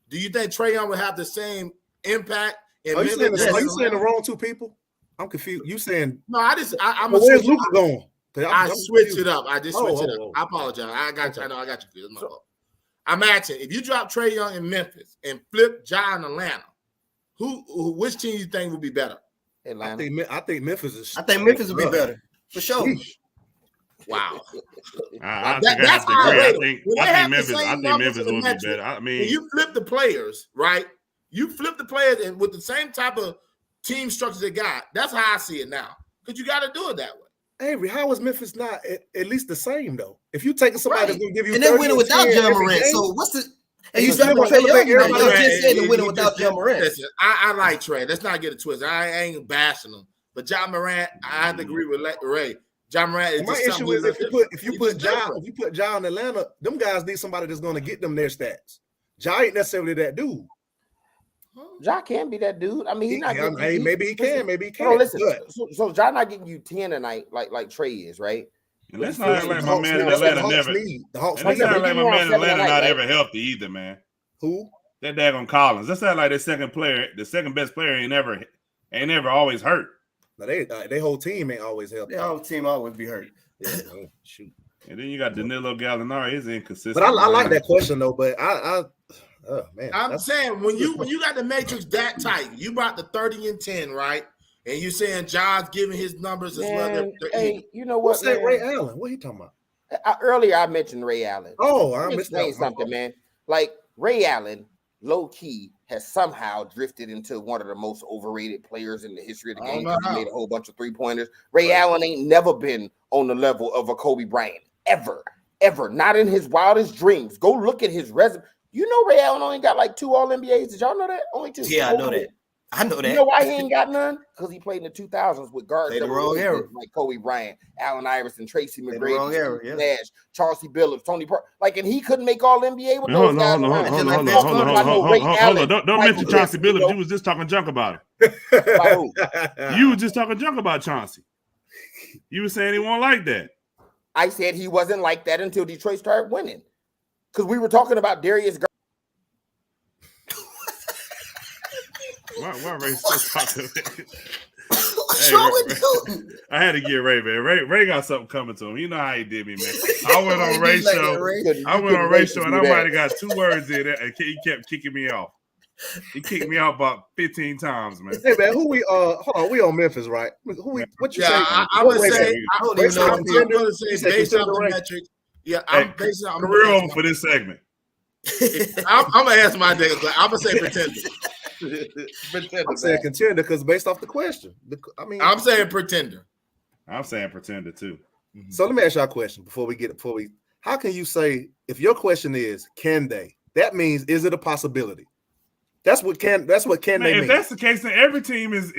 do you think Trae Young would have the same impact in Are you Memphis? saying the wrong two people? I'm confused. You saying No, I'm well, where's Luka going? I switched it up. I just switched it up. Oh. I apologize. I got you. I know I got you. It's my fault. I'm asking, if you drop Trae Young in Memphis and flip Ja in Atlanta, which team you think would be better? Atlanta. I think Memphis is. I think Memphis would be better for sure. Wow. I That's how I rate them. think When they have the Memphis. I same think numbers Memphis in the would be metric, better. I mean, when you flip the players, right? You flip the players and with the same type of team structure they got. That's how I see it now. Because you got to do it that way. Avery, how is Memphis not at least the same though? If you taking somebody that's going to give you, And they're winning without 30 Ja every Morant. game, So what's the? And You you still said gonna elevate everybody. I just said they're winning You without just- Ja Morant. Listen, I like Trae. Let's not get it twisted. I ain't bashing him. But Ja Morant, I have to agree with Ray. Ja Morant is my just issue is if you put Ja in Atlanta, them guys need somebody that's going to get them their stats. Ja ain't necessarily that dude. Ja can be that dude. I mean, he's not. Maybe he can. Maybe he No, can. listen. So Ja not getting you 10 tonight like Trae is, right? and let's not act like my man in Atlanta never. And let's not act like my man in Atlanta not ever healthy either, man. Who? That daggone Collins. Let's not like the second best player ain't never always hurt. No, they whole team ain't always healthy. Their whole team always be hurt. Yeah, shoot. And then you got Danilo Gallinari. He's inconsistent. But I like that question though. But oh man, I'm saying when you got the matrix that tight, you brought the 30 and 10, right? And you saying John's giving his numbers as well. Man, hey, you know what's what? that? Ray Allen. What are you talking about? Earlier, I mentioned Ray Allen. Oh, Let I me missed explain that. something, man. Like Ray Allen, low key, has somehow drifted into one of the most overrated players in the history of the game. He made a whole bunch of 3-pointers. Ray Allen ain't never been on the level of a Kobe Bryant, ever. Not in his wildest dreams. Go look at his resume. You know Ray Allen only got like 2 All-NBAs. Did y'all know that? Only 2. Yeah, I know that. I know that. You know why he ain't got none? Because he played in the 2000s with guards Played the that wrong were era. like Kobe Bryant, Allen Iverson, Tracy Played the wrong era, McGrady, yeah. Nash, Chauncey Billups, Tony Parker. Like, and he couldn't make All-NBA with Hold those guys. on. Don't mention Chauncey Billups. You was just talking junk about him. You was just talking junk about Chauncey. You were saying he won't like that. I said he wasn't like that until Detroit started winning. Because we were talking about Darius Garland. Why Ray still talking? What's wrong with you? I had to get Ray, man. Ray got something coming to him. You know how he did me, man. I went on Ray's show. And I might have got 2 words in it, and he kept kicking me off. He kicked me out about 15 times, man. Hey man, who we hold on, we on Memphis, right? What you say? I would say I don't even know. I'm going to say based on the metrics. Yeah, I'm basing on career over for this segment. I'm gonna answer my nigga. I'm gonna say pretender. I'm saying contender because based off the question. I'm saying pretender. I'm saying pretender too. So let me ask y'all a question before we how can you say if your question is can they? That means is it a possibility? That's what can they mean. If that's the case, then every team has a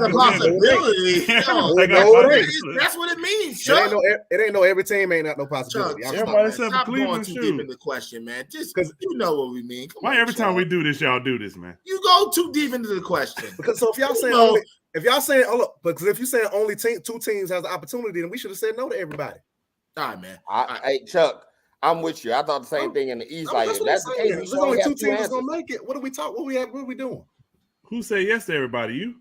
possibility. That's what it means. Chuck. It ain't no every team ain't not no possibility. Chuck, everybody stop going too deep in the question, man. Just you know what we mean. Why every time we do this, y'all do this, man? You go too deep into the question. Because so if y'all saying because if you're saying only 2 teams has the opportunity, then we should have said no to everybody. All right, man. Hey, Chuck. I'm with you. I thought the same thing in the East. Like, if that's the case, there's only 2 teams that's gonna make it. What are we talking? What are we doing? Who say yes to everybody?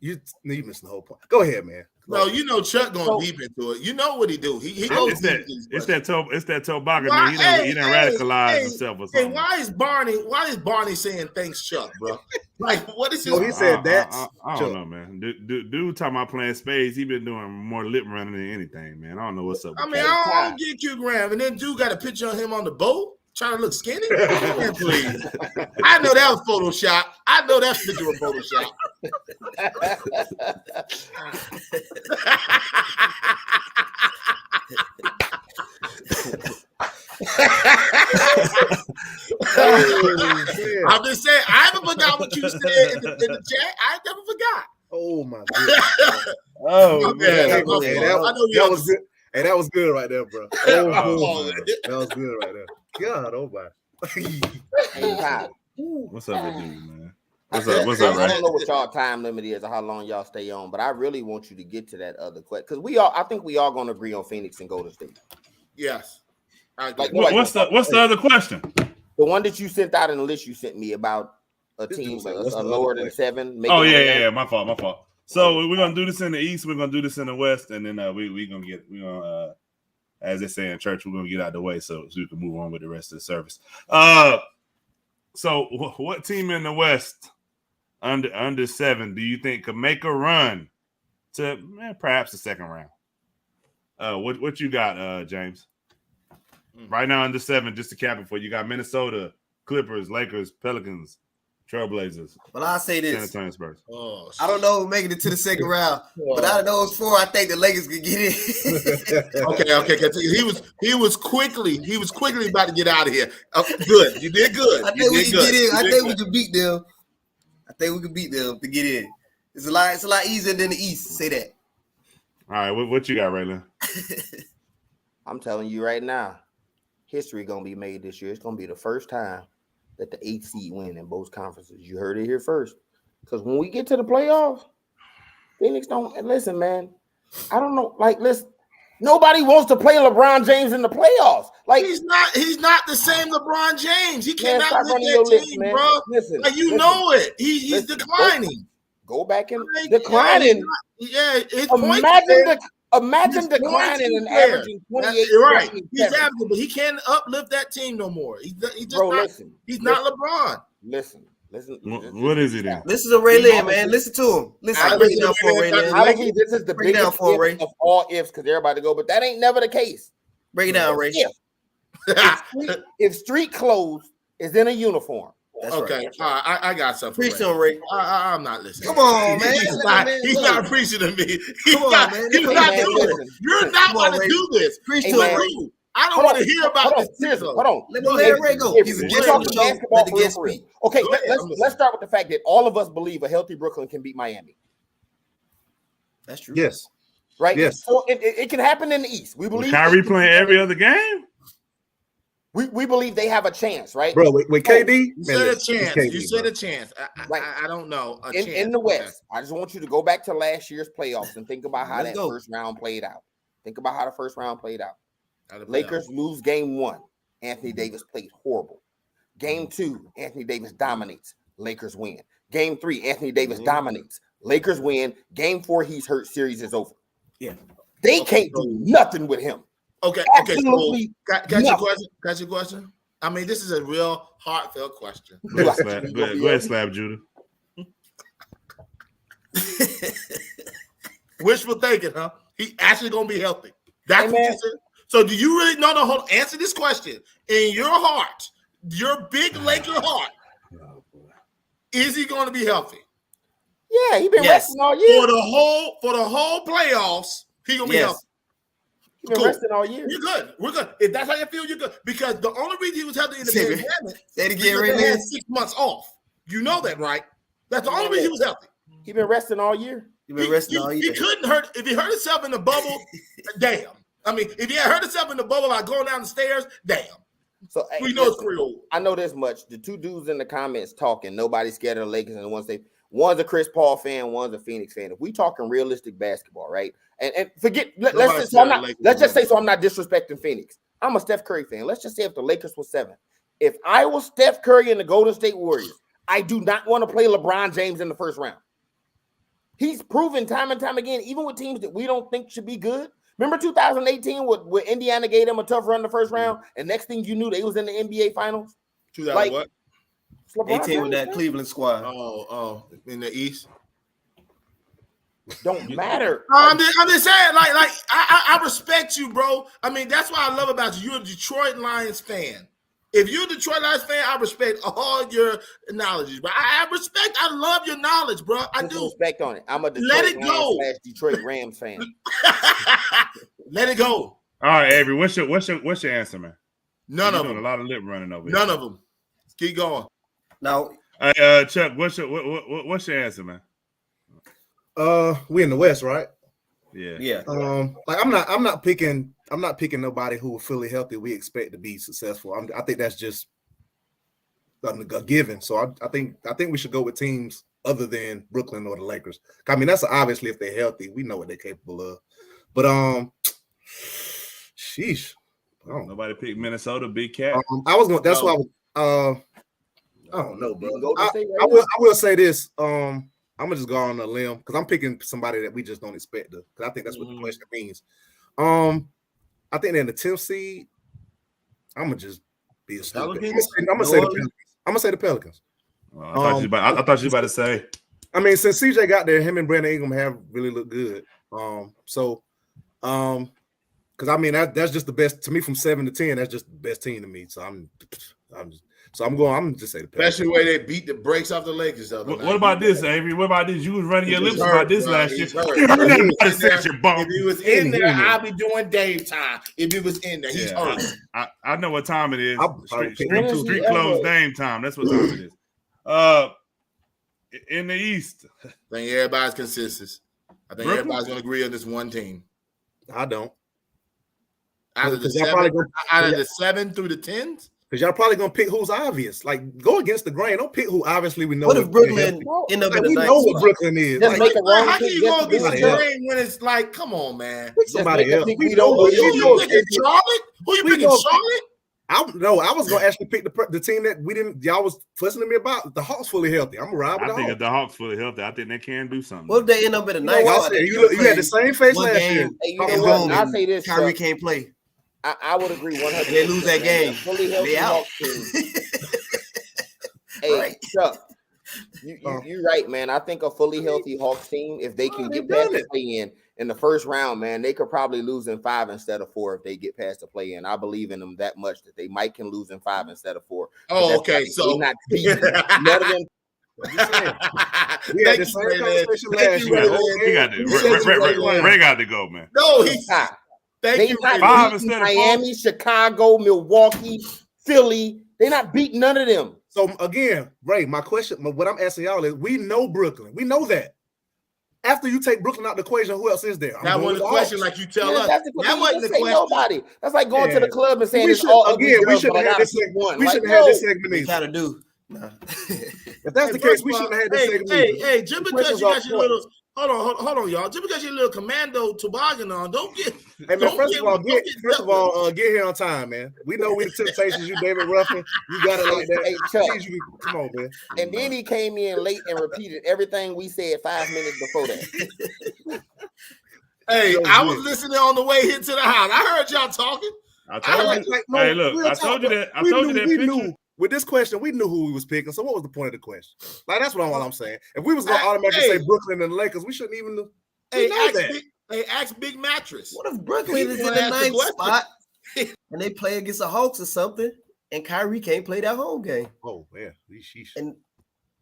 You missing the whole point. Go ahead, man. No, you know Chuck going deep into it. You know what he do. He goes deep. It's that Toboggan, man. He didn't radicalize himself or something. Hey, why is Barney saying thanks, Chuck, bro? Like, what is his? He said that. I don't know, man. Dude talking about playing spades. He been doing more lip running than anything, man. I don't know what's up. I mean, I don't get Q Graham, and then dude got a picture of him on the boat. Trying to look skinny? Man, please. I know that was Photoshop. I know that picture was Photoshop. I'm just saying, I haven't forgot what you said in the chat. I never forgot. Oh my goodness. Oh man. Hey, I know that was good. Hey, that was good right there, bro. Oh, That was good right there. God, oh my. Hey, Ty, what's up with you, man? What's up? What's up, I right? don't know what y'all time limit is or how long y'all stay on, but I really want you to get to that other question because I think we all gonna agree on Phoenix and Golden State. Yes. I agree. What's the other question? The one that you sent out in the list you sent me about a team lower than 7. Oh yeah. My fault. So we're gonna do this in the East. We're gonna do this in the West, and then we're gonna as they say in church, we're gonna get out of the way so we can move on with the rest of the service. So what team in the West under 7 do you think could make a run to perhaps the second round? What you got, James? Right now under 7, just to cap it for you got Minnesota, Clippers, Lakers, Pelicans, Trailblazers. Well, I'll say this. San Antonio Spurs. Oh, I don't know making it to the second round, but out of those 4, I think the Lakers could get in. Okay. He was quickly about to get out of here. Good. You did good. I think we can get in. I think we can beat them. I think we can beat them to get in. It's a lot easier than the East. Say that. All right, what you got, Ray Lynn? I'm telling you right now, history gonna be made this year. It's gonna be the first time that the 8th seed win in both conferences. You heard it here first. Because when we get to the playoffs, Phoenix don't listen, man. I don't know. Like, listen, nobody wants to play LeBron James in the playoffs. Like, he's not the same LeBron James. He cannot stop lift running that your team, lips, man. bro. Listen, like know it. He's declining. Go back and Like, declining. Imagine declining and averaging 28. You're right. He's averaging, but he can't uplift that team no more. He's not LeBron. Listen. What is it then? Listen to Ray Lynn, man. Listen to him. Listen, break it down for Ray Lynn. This is the biggest if of all ifs because everybody go, but that ain't never the case. Break it down, Ray. If street clothes is in a uniform. That's okay. Right. I got something. Preach to him, Ray. I'm not listening. Come on, man. He's not preaching to me. You're not going to do this. Preach to him. I don't want to hear about this. Hold on. Let Ray go. He's a gentleman. Let the guest speak. Okay, let's start with the fact that all of us believe a healthy Brooklyn can beat Miami. That's true. Yes. Right? Yes. So it can happen in the East. We believe Kyrie playing every other game? We believe they have a chance, right? Bro, with KD? You said a chance. You said a chance. I don't know. In the West, I just want you to go back to last year's playoffs and think about how first round played out. Think about how the first round played out. Lakers lose game 1. Anthony Davis played horrible. Game 2, Anthony Davis dominates. Lakers win. Game 3, Anthony Davis dominates. Lakers win. Game 4, he's hurt. Series is over. Yeah. They can't do nothing with him. Okay. Absolutely. Got your question? I mean, this is a real heartfelt question. Go ahead, Slab Judah. Wishful thinking, huh? He actually gonna be healthy. That's what you said. So do you really answer this question in your heart, your big Laker heart? Is he going to be healthy? Yeah, he been resting all year. For the whole playoffs, he gonna be healthy. He been resting all year. You're good. We're good. If that's how you feel, you're good. Because the only reason he was healthy in the pandemic, he had 6 months off. You know that, right? That's the only reason he was healthy. He been resting all year. He couldn't hurt if he hurt himself in the bubble. Damn. I mean, if he had hurt himself in the bubble like going down the stairs, damn. So we know it's real. I know this much. The two dudes in the comments talking, nobody's scared of the Lakers, and one's a Chris Paul fan, one's a Phoenix fan. If we talking realistic basketball, right? And forget, let's just say I'm not disrespecting Phoenix. I'm a Steph Curry fan. Let's just say if the Lakers was 7. If I was Steph Curry and the Golden State Warriors, I do not want to play LeBron James in the first round. He's proven time and time again, even with teams that we don't think should be good. Remember 2018 where Indiana gave them a tough run the first round, and next thing you knew, they was in the NBA Finals? 2000 what? 18 with that Cleveland squad. Oh, in the East. Don't matter. I'm just saying, like I respect you, bro. I mean, that's what I love about you. You're a Detroit Lions fan. If you're a Detroit Lions fan, I respect all your analogies, but I love your knowledge, bro. I Put some do. respect on it. I'm a Let Detroit it go. Lions / Detroit Rams fan. Let it go. All right, Avery, what's your answer, man? None You're of doing them. a lot of lip running over here. None of them. Keep going. Now, Chuck, what's your answer, man? We in the West, right? Yeah. Like I'm not picking nobody who are fully healthy we expect to be successful. I think that's just a given. So I think we should go with teams other than Brooklyn or the Lakers. I mean, that's obviously if they're healthy, we know what they're capable of. But sheesh. Nobody picked Minnesota, Big Cat. I was going. That's why. I don't know, bro. I will say this. I'm gonna just go on a limb because I'm picking somebody that we just don't expect to. Because I think that's what the question means. I think they're in the 10th seed. I'm gonna just be a stupid. I'm gonna say the Pelicans. I thought you was about to say. I mean, since CJ got there, him and Brandon Ingram have really looked good. Because I mean that's just the best to me from 7 to 10. That's just the best team to me. So I'm gonna just say the Pelicans. Especially the way they beat the brakes off the Lakers. What about this, Avery? What about this? You was running your lips about this last year. You heard nothing about it, if he was in there, I'll be doing Dave time. If he was in there, he's hurt. I know what time it is. Street Street close Dame time. That's what time it is. In the East, I think everybody's consensus. I think Brooklyn? everybody's gonna agree on this one team. I don't. Out of the 7 through the 10s. Because y'all probably gonna pick who's obvious. Like, go against the grain. Don't pick who obviously we know. What if Brooklyn end up in the we ninth know what spot? Brooklyn is. Just Like, make a wrong How can pick you go just against to the do it. grain when it's like, come on, man? somebody else. We don't Who you believe picking, Charlotte? Who you picking, Charlotte? I was gonna actually pick the team that we didn't. Y'all was fussing at me about. The Hawks fully healthy. I'm gonna ride with I the think Hawks. if the Hawks fully healtty, I think they can do something. What if they end up in the You know ninth what? spot? You had the same face One last game, year. Hey, you at know what? home, I'll and say this. Kyrie Chuck. can't play. I would agree 100%. They lose that game. Fully healthy They out. Hawks team. Hey, Right. Chuck, you're right, man. I think a fully healthy Hawks team, if they can get past the play in the first round, man, they could probably lose in 5 instead of 4 if they get past the play in. I believe in them that much that they might can lose in 5 instead of 4. Oh, okay. They So not beating none of them. We had the same conversation last year. Ray got to go, man. No, he's thank They you. not Ray. 5 beating instead of 4. Miami, Chicago, Milwaukee, Philly. They not beating none of them. So again, Ray, what I'm asking y'all is, we know Brooklyn. We know that. After you take Brooklyn out the equation, who else is there? That wasn't the question, like you tell us. That wasn't the question. Nobody. That's like going to the club and saying We it's should- all again, we ugly shouldn't girls, have but I this gotta pick segment. one. We Like, shouldn't have this no. segment They either. gotta do. Nah. If that's the Hey, case, we first of shouldn't all, have had this segment either. Hey, just because question's you off got your point. little hold on, y'all. Just because your little commando toboggan on, don't get. Hey man, don't first get- of all, don't get here on time, man. We know we the Temptations. You David Ruffin. You got it like that. Hey, Chuck. Jeez, come on, man. And then he came in late and repeated everything we said 5 minutes before that. Hey, Yo, I good. was listening on the way here to the house. I heard y'all talking. I told you. Hey, look, I told you that. I told you that we picture. knew with this question, we knew who we was picking. So what was the point of the question? Like that's all I'm saying. If we was gonna automatically say Brooklyn and the Lakers, we shouldn't even know. Hey, know that. ask Big Mattress. What if Brooklyn is in wanna the ask the ninth question. spot and they play against the Hawks or something, and Kyrie can't play that home game, Oh yeah, sheesh. and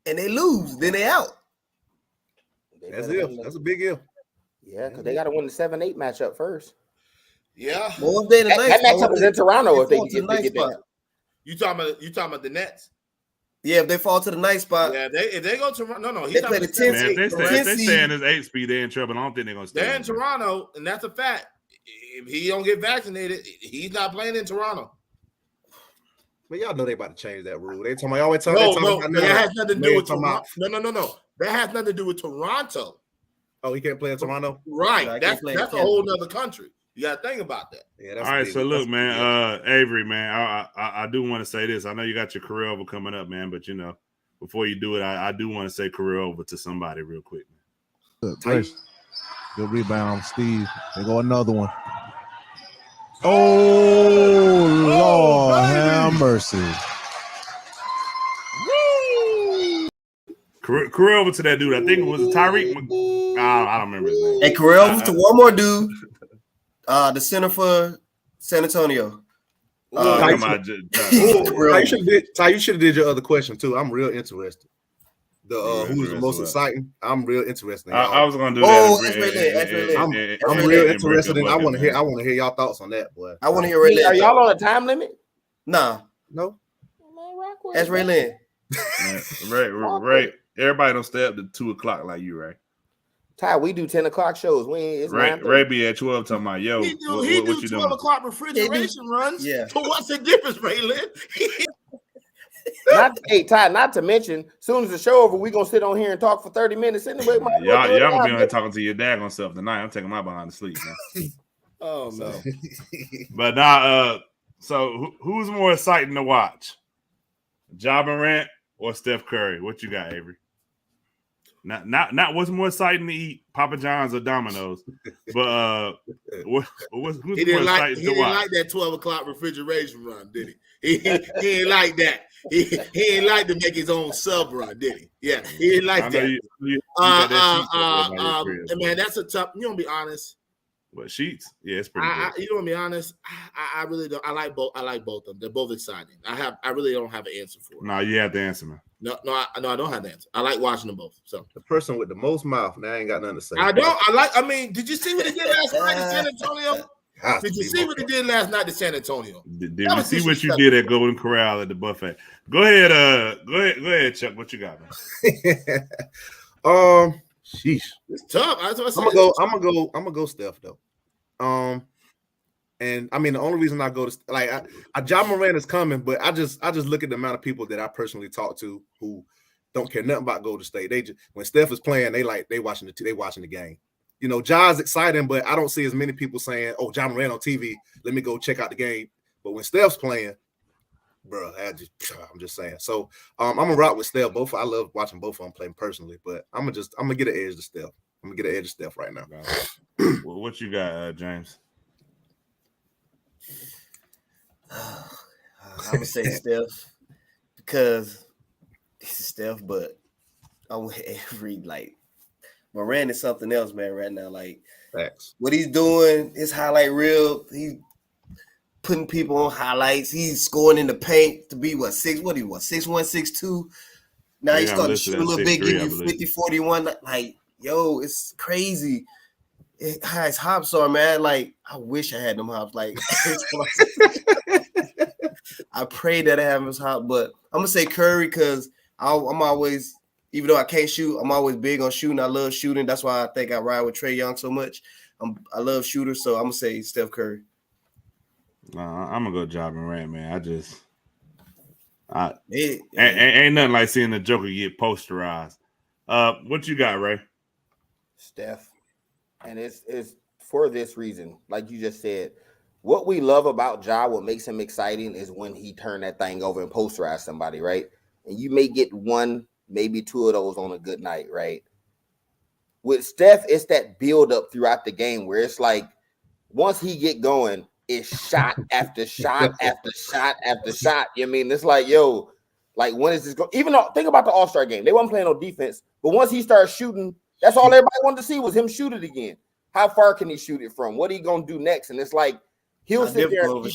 they lose, then they out. That's it. That's a big if. Yeah, because they got to win the 7-8 matchup first. Yeah. Well, if they in the That ninth spot, matchup is in Toronto if they fall to the get ninth spot. that. You talking about the Nets? Yeah, if they fall to the ninth spot, Yeah, if they go to no, They play the 10th Man, if they Ten stay seed. in this 8 speed, they're in trouble. I don't think they're gonna stay. They're in Toronto, and that's a fact. If he don't get vaccinated, he's not playing in Toronto. But y'all know they about to change that rule. They talking about always No, talking no, about that has nothing to do with talking about- Toronto. No. That has nothing to do with Toronto. Oh, he can't play in Toronto. Right. Yeah, I that's can't play in a Canada. whole nother country. You got to think about that. Yeah, that's All right, big. so look, That's man, big. Avery, man, I do want to say this. I know you got your career over coming up, man, but before you do it, I do want to say career over to somebody real quick. Good, Grace. Good rebound, Steve. There go another one. Oh, Lord, have mercy. Career over to that dude. I think it was Tyreek. I don't remember his name. and career over to one more dude, the center for San Antonio. Come on, Ty, you should have did your other question too. I'm real interested. Who's the most exciting? I'm real interested. I was gonna do that. I'm real interested, and I want to hear y'all thoughts on that, boy. I want to hear Ray Lynn. Are y'all on a time limit? Nah. No. That's Ray Lynn. Ray. Everybody don't stay up to 2:00 like you, Ray. Ty, we do 10 o'clock shows. Ray be at 12 talking about, yo, he do what 12 o'clock refrigeration runs. Yeah. But what's the difference, Ray Lynn? Ty, not to mention, as soon as the show over, we gonna sit on here and talk for 30 minutes anyway. Y'all gonna be on here talking to your dad on self tonight. I'm taking my behind to sleep, man. Oh no. But now, so who's more exciting to watch? Ja Morant or Steph Curry? What you got, Avery? Not what's more exciting to eat, Papa John's or Domino's, but who's more exciting to watch? He didn't like that 12 o'clock refrigeration run, did he? He ain't like that. He ain't like to make his own sub run, did he? Yeah, he didn't like that. Man, that's a tough. You gonna be honest? What, Sheets? Yeah, it's pretty good. You want to be honest? I really don't. I like both of them. They're both exciting. I really don't have an answer for it. No, you have to answer, man. No, I don't have the answer. I like watching them both. So the person with the most mouth, now I ain't got nothing to say. I mean, did you see what he did last night in San Antonio? Did you see what he did last night in San Antonio? Did we see what you did at Golden Corral at the buffet? Go ahead, Chuck. What you got, man? Sheesh. It's tough. I'm gonna go Steph though. And I mean the only reason I go to Ja Morant is coming, but I just look at the amount of people that I personally talk to who don't care nothing about Golden State. They just, when Steph is playing, they watching the game. You know, Ja's exciting, but I don't see as many people saying, "Oh, Ja Morant on TV. Let me go check out the game." But when Steph's playing, bro, I'm just saying. So I'm gonna rock with Steph. I love watching both of them play personally, but I'm gonna get an edge to Steph. I'm gonna get an edge to Steph right now. Well, what you got, James? I'm gonna say Steph because this is Steph, but I'm with Avery. Like Morant is something else, man. Right now, like facts. What he's doing, his highlight reel. He's putting people on highlights. He's scoring in the paint to be 6'1", 6'2". Now he's starting to shoot a little bit, give you 50, 41. Like, yo, it's crazy. His hops are, man. Like, I wish I had them hops. Like, I pray that I have his hop, but I'm gonna say Curry because I'm always, even though I can't shoot, I'm always big on shooting. I love shooting. That's why I think I ride with Trae Young so much. I love shooters, so I'm gonna say Steph Curry. I'm gonna go Ja Morant, man. Ain't nothing like seeing the Joker get posterized. What you got, Ray? Steph. And it's for this reason, like you just said, what we love about Ja, what makes him exciting is when he turned that thing over and posterize somebody, right? And you may get one, maybe two of those on a good night, right? With Steph, it's that build up throughout the game where it's like once he get going, it's shot after shot after shot after shot. You know what I mean? It's like, yo, like when is this going? Even though think about the All-Star game, they wasn't playing no defense, but once he started shooting, that's all everybody wanted to see was him shoot it again. How far can he shoot it from? What are he gonna do next? And it's like he'll sit there and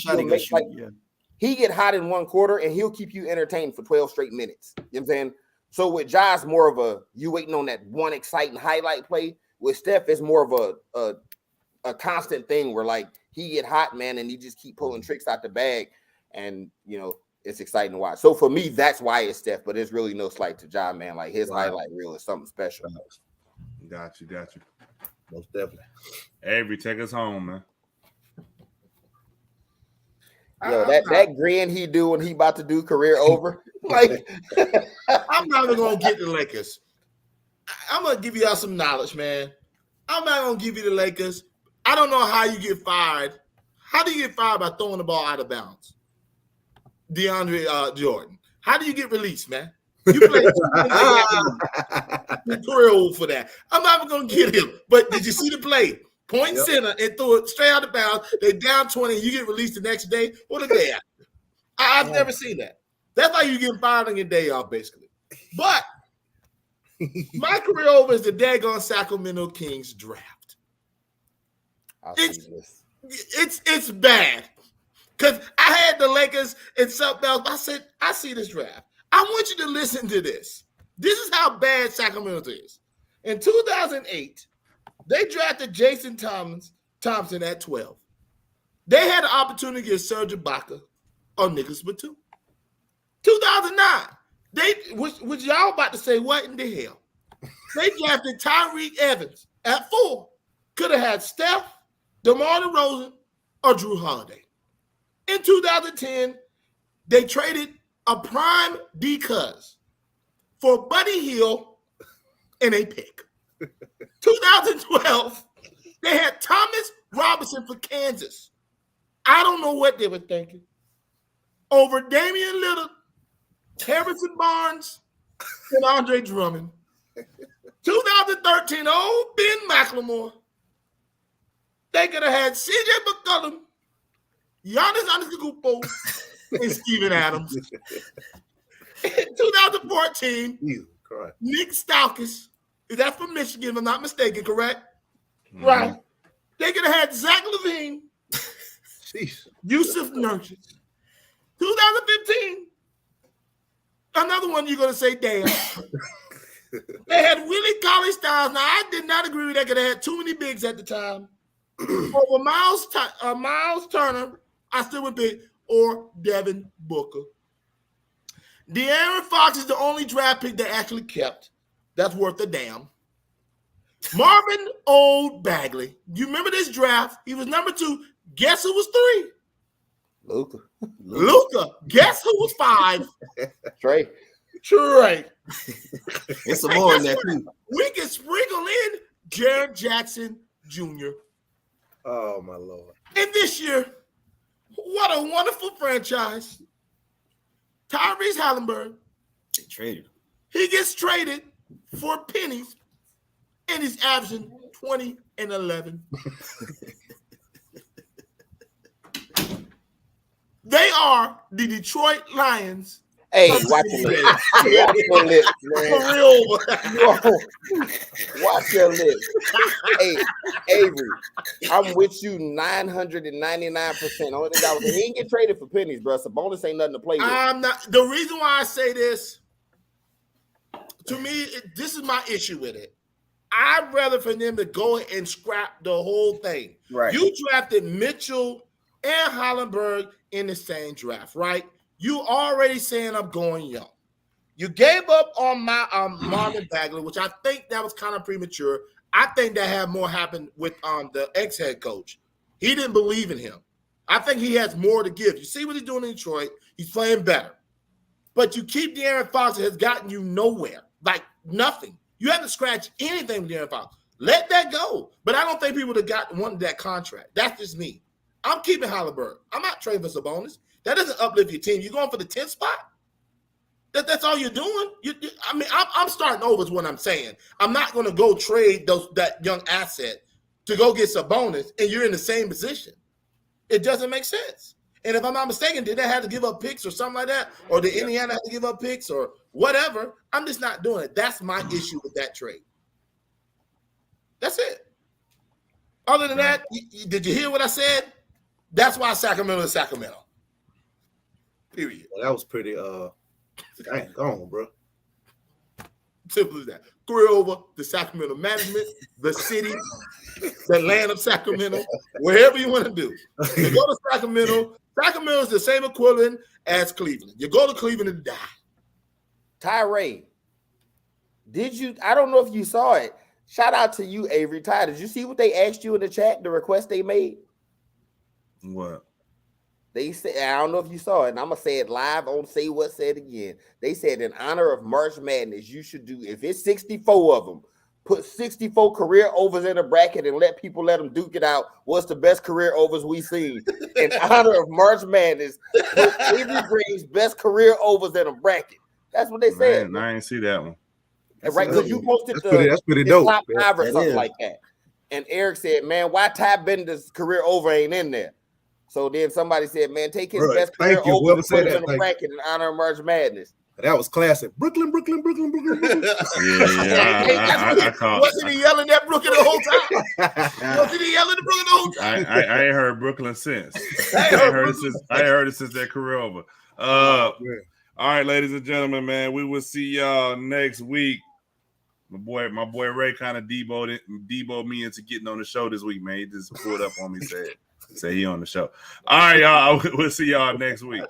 he get hot in one quarter and he'll keep you entertained for 12 straight minutes. You know what I'm saying? So with Ja's more of you waiting on that one exciting highlight play. With Steph, it's more of a constant thing where like he get hot, man, and he just keep pulling tricks out the bag, and you know it's exciting to watch. So for me, that's why it's Steph, but there's really no slight to Ja, man. Like his highlight reel is something special. Got you. Most definitely. Avery, take us home, man. Yo, that grin he do when he about to do career over. Like I'm not even gonna get the Lakers. I'm gonna give y'all some knowledge, man. I'm not gonna give you the Lakers. I don't know how you get fired. How do you get fired by throwing the ball out of bounds? DeAndre Jordan. How do you get released, man? You played career over for that. I'm not even gonna get him. But did you see the play? Point center and throw it straight out of bounds. They down 20. You get released the next day. What a day after. I've never seen that. That's how you get fired on your day off, basically. But my career over is the daggone Sacramento Kings draft. It's bad. Because I had the Lakers and something else. I said, I see this draft. I want you to listen to this. This is how bad Sacramento is. In 2008, they drafted Jason Thompson at 12. They had the opportunity to get Serge Ibaka or Nicholas Batum. 2009, which y'all about to say, what in the hell? They drafted Tyreke Evans at 4. Could have had Steph, DeMar DeRozan, or Drew Holiday. In 2010, they traded a prime D-Cuz for Buddy Hield and a pick. 2012, they had Thomas Robinson for Kansas. I don't know what they were thinking. Over Damian Lillard, Harrison Barnes, and Andre Drummond. 2013, old Ben McLemore. They could have had CJ McCollum, Giannis Antetokounmpo, and Steven Adams. In 2014, Nick Stauskas, is that from Michigan, if I'm not mistaken, correct? Mm-hmm. Right. They could have had Zach LaVine, Yusuf Nurkic. 2015, another one you're going to say, damn. They had Willie Cauley-Stein. Now, I did not agree with that because they had too many bigs at the time. Over Miles Turner, I still would pick, or Devin Booker. De'Aaron Fox is the only draft pick they actually kept. That's worth a damn. Marvin Old Bagley. You remember this draft? He was number 2. Guess who was 3? Luka. Guess who was 5? Trey. It's some more in there too. We can sprinkle in Jared Jackson Jr. Oh my Lord. And this year, what a wonderful franchise. Tyrese Halliburton. They traded him. He gets traded for pennies and he's averaging 20 and 11. They are the Detroit Lions. Hey, watch your lips. Watch your lips, man. For real. Watch your lips. Hey, Avery, I'm with you 999%. Only thing he didn't get traded for pennies, bro. Sabonis ain't nothing to play with. I'm not. The reason why I say this, to me, this is my issue with it. I'd rather for them to go and scrap the whole thing. Right. You drafted Mitchell and Hollenberg in the same draft, right? You already saying I'm going young. You gave up on my Marvin Bagley, which I think that was kind of premature. I think that had more happened with the ex-head coach. He didn't believe in him. I think he has more to give. You see what he's doing in Detroit. He's playing better. But you keep De'Aaron Fox, it has gotten you nowhere. Like nothing. You haven't scratched anything with De'Aaron Fox. Let that go. But I don't think people that wanted that contract. That's just me. I'm keeping Halliburton. I'm not trading for Sabonis. That doesn't uplift your team. You're going for the 10th spot? That's all you're doing? I'm starting over is what I'm saying. I'm not going to go trade that young asset to go get Sabonis, and you're in the same position. It doesn't make sense. And if I'm not mistaken, did they have to give up picks or something like that? Or did Indiana have to give up picks or whatever? I'm just not doing it. That's my issue with that trade. That's it. Other than that, did you hear what I said? That's why Sacramento is Sacramento. Period. Well, that was pretty dang, go on, bro. Simple as that. 3 over the Sacramento management, the city, the land of Sacramento, wherever you want to do. You go to Sacramento. Sacramento is the same equivalent as Cleveland. You go to Cleveland to die. Tyree, I don't know if you saw it. Shout out to you, Avery. Ty, did you see what they asked you in the chat, the request they made? What? They said, I don't know if you saw it, and I'm going to say it live on Say What Said Again. They said in honor of March Madness, you should do, if it's 64 of them, put 64 career overs in a bracket and let them duke it out. What's the best career overs we've seen? In honor of March Madness, put Avery Green's best career overs in a bracket. That's what they said. Man, I didn't see that one. And right, because you posted that's pretty dope. Top 5 or That something is. like that. And Eric said, man, why Ty Bender's career over ain't in there? So then somebody said, man, take his best career thank you. over Whoever and said put it that, in a thank bracket in honor of March Madness. That was classic. Brooklyn. Yeah, I caught. Wasn't he yelling at Brooklyn the whole time? Wasn't he yelling at Brooklyn the whole time? I ain't heard Brooklyn since. I ain't heard it since their career over. All right, ladies and gentlemen, man, we will see y'all next week. My boy Ray kind of deboed me into getting on the show this week, man. He just pulled up on me, said he on the show. All right, y'all. We'll see y'all next week.